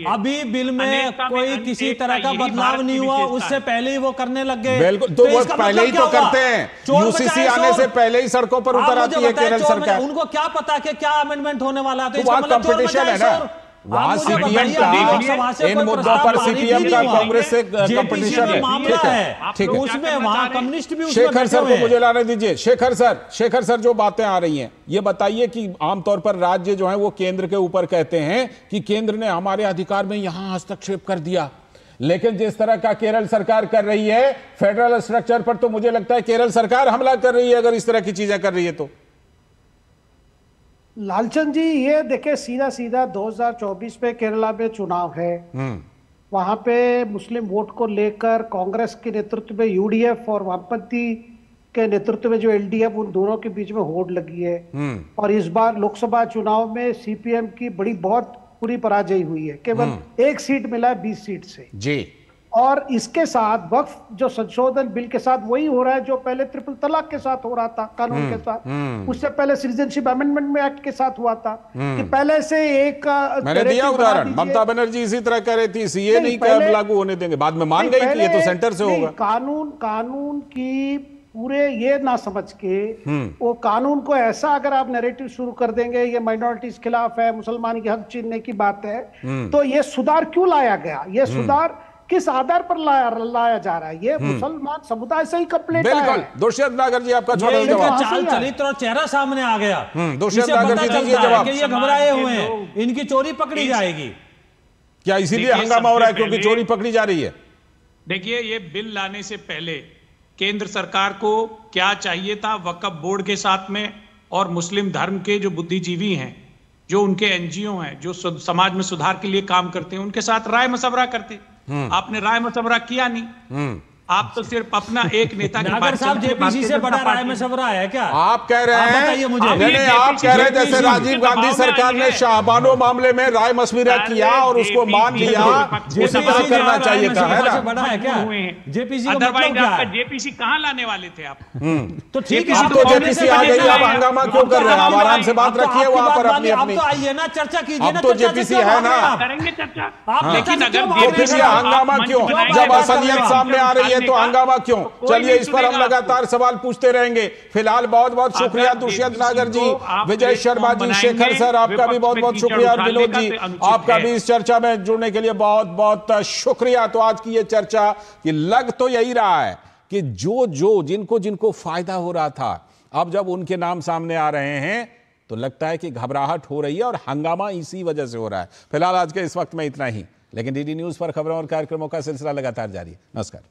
अभी बिल में कोई किसी तरह का बदलाव नहीं हुआ, उससे पहले ही वो करने लग गए। बिल्कुल, तो वो पहले ही तो करते हैं। यूसीसी आने से पहले ही सड़कों पर उतर आती है केरल सरकार। उनको क्या पता कि क्या अमेंडमेंट होने वाला, तो वहां कंपटीशन है ना, वहां सीपीएम का इन मुद्दों पर सीपीएम का कांग्रेस से कंपटीशन है। ठीक है, उसमें वहां कम्युनिस्ट भी। शेखर सर को मुझे लाने दीजिए। शेखर सर जो बातें आ रही हैं, ये बताइए कि आमतौर पर राज्य जो है वो केंद्र के ऊपर कहते हैं कि केंद्र ने हमारे अधिकार में यहां हस्तक्षेप कर दिया, लेकिन जिस तरह का केरल सरकार कर रही है फेडरल स्ट्रक्चर पर, तो मुझे लगता है केरल सरकार हमला कर रही है अगर इस तरह की चीजें कर रही है तो। लालचंद जी, ये देखे सीधा सीधा 2024 में केरला में चुनाव है, वहां पे मुस्लिम वोट को लेकर कांग्रेस के नेतृत्व में यूडीएफ और वामपंथी के नेतृत्व में जो एलडीएफ, उन दोनों के बीच में होड़ लगी है। और इस बार लोकसभा चुनाव में सीपीएम की बहुत पूरी पराजय हुई है, केवल एक सीट मिला है 20 सीट से जी। और इसके साथ वक्फ जो संशोधन बिल के साथ वही हो रहा है जो पहले ट्रिपल तलाक के साथ हो रहा था, कानून के साथ। उससे पहले सिटीजनशिप अमेंडमेंट में एक्ट के साथ हुआ था कि पहले से एक मैंने दिया उदाहरण, ममता बनर्जी इसी तरह कह रही थी सीए नहीं लागू होने देंगे, बाद में मान गई कि ये तो सेंटर से होगा। कानून की पूरे ये ना समझ के वो कानून को ऐसा अगर आप नैरेटिव शुरू कर देंगे ये माइनॉरिटीज खिलाफ है, मुसलमान के हक छीनने की बात है, तो ये सुधार क्यों लाया गया? ये सुधार किस आधार पर लाया जा रहा है? ये मुसलमान समुदाय से ही कंप्लेंट है। बिल्कुल। दुष्यंत नागर जी आपका छोटा जवाब। चाल चरित्र और चेहरा सामने आ गया। दुष्यंत नागर जी दीजिए जवाब। ये घबराए हुए हैं, इनकी चोरी पकड़ी जाएगी। क्या इसीलिए हंगामा हो रहा है क्योंकि चोरी पकड़ी जा रही है? देखिए, ये बिल लाने से पहले केंद्र सरकार को क्या चाहिए था, वक्फ बोर्ड के साथ में और मुस्लिम धर्म के जो बुद्धिजीवी हैं, जो उनके एनजीओ हैं, जो समाज में सुधार के लिए काम करते हैं, उनके साथ राय मशवरा करते। आपने राय मशवरा किया नहीं, आप तो सिर्फ अपना एक नेता की नागर साहब, जेपीसी से बड़ा राय मशवरा है क्या? आप कह रहे हैं, बताइए मुझे। आप कह रहे हैं जैसे राजीव गांधी सरकार ने शाहबानो मामले में राय मशविरा किया और उसको मान लिया, उसी तरह करना चाहिए था, है ना? बड़ा है क्या जेपीसी? अदरवाइज आपका जेपीसी कहां लाने वाले थे आप? तो ठीक है, अब तो जेपीसी आ गई, अब हंगामा क्यों कर रहे हैं? आप आराम से बात रखिए वहां पर अपनी अपनी। अब तो आइए ना, चर्चा कीजिए ना। अब तो जेपीसी है ना, करेंगे चर्चा। लेकिन अगर हंगामा क्यों? जब असलियत सामने आ रही है तो हंगामा क्यों? चलिए, इस पर हम लगातार सवाल पूछते रहेंगे। फिलहाल बहुत बहुत शुक्रिया दुष्यंत नागर जी, विजय शर्मा जी, शेखर सर, आपका भी बहुत बहुत शुक्रिया, और विनोद जी आपका भी इस चर्चा में जुड़ने के लिए बहुत बहुत शुक्रिया। तो आज की ये चर्चा कि लग तो यही रहा है कि जो जिनको फायदा हो रहा था, अब जब उनके नाम सामने आ रहे हैं तो लगता है कि घबराहट हो रही है और हंगामा इसी वजह से हो रहा है। फिलहाल आज के इस वक्त में इतना ही, लेकिन डीडी न्यूज पर खबरों और कार्यक्रमों का सिलसिला लगातार जारी है। नमस्कार।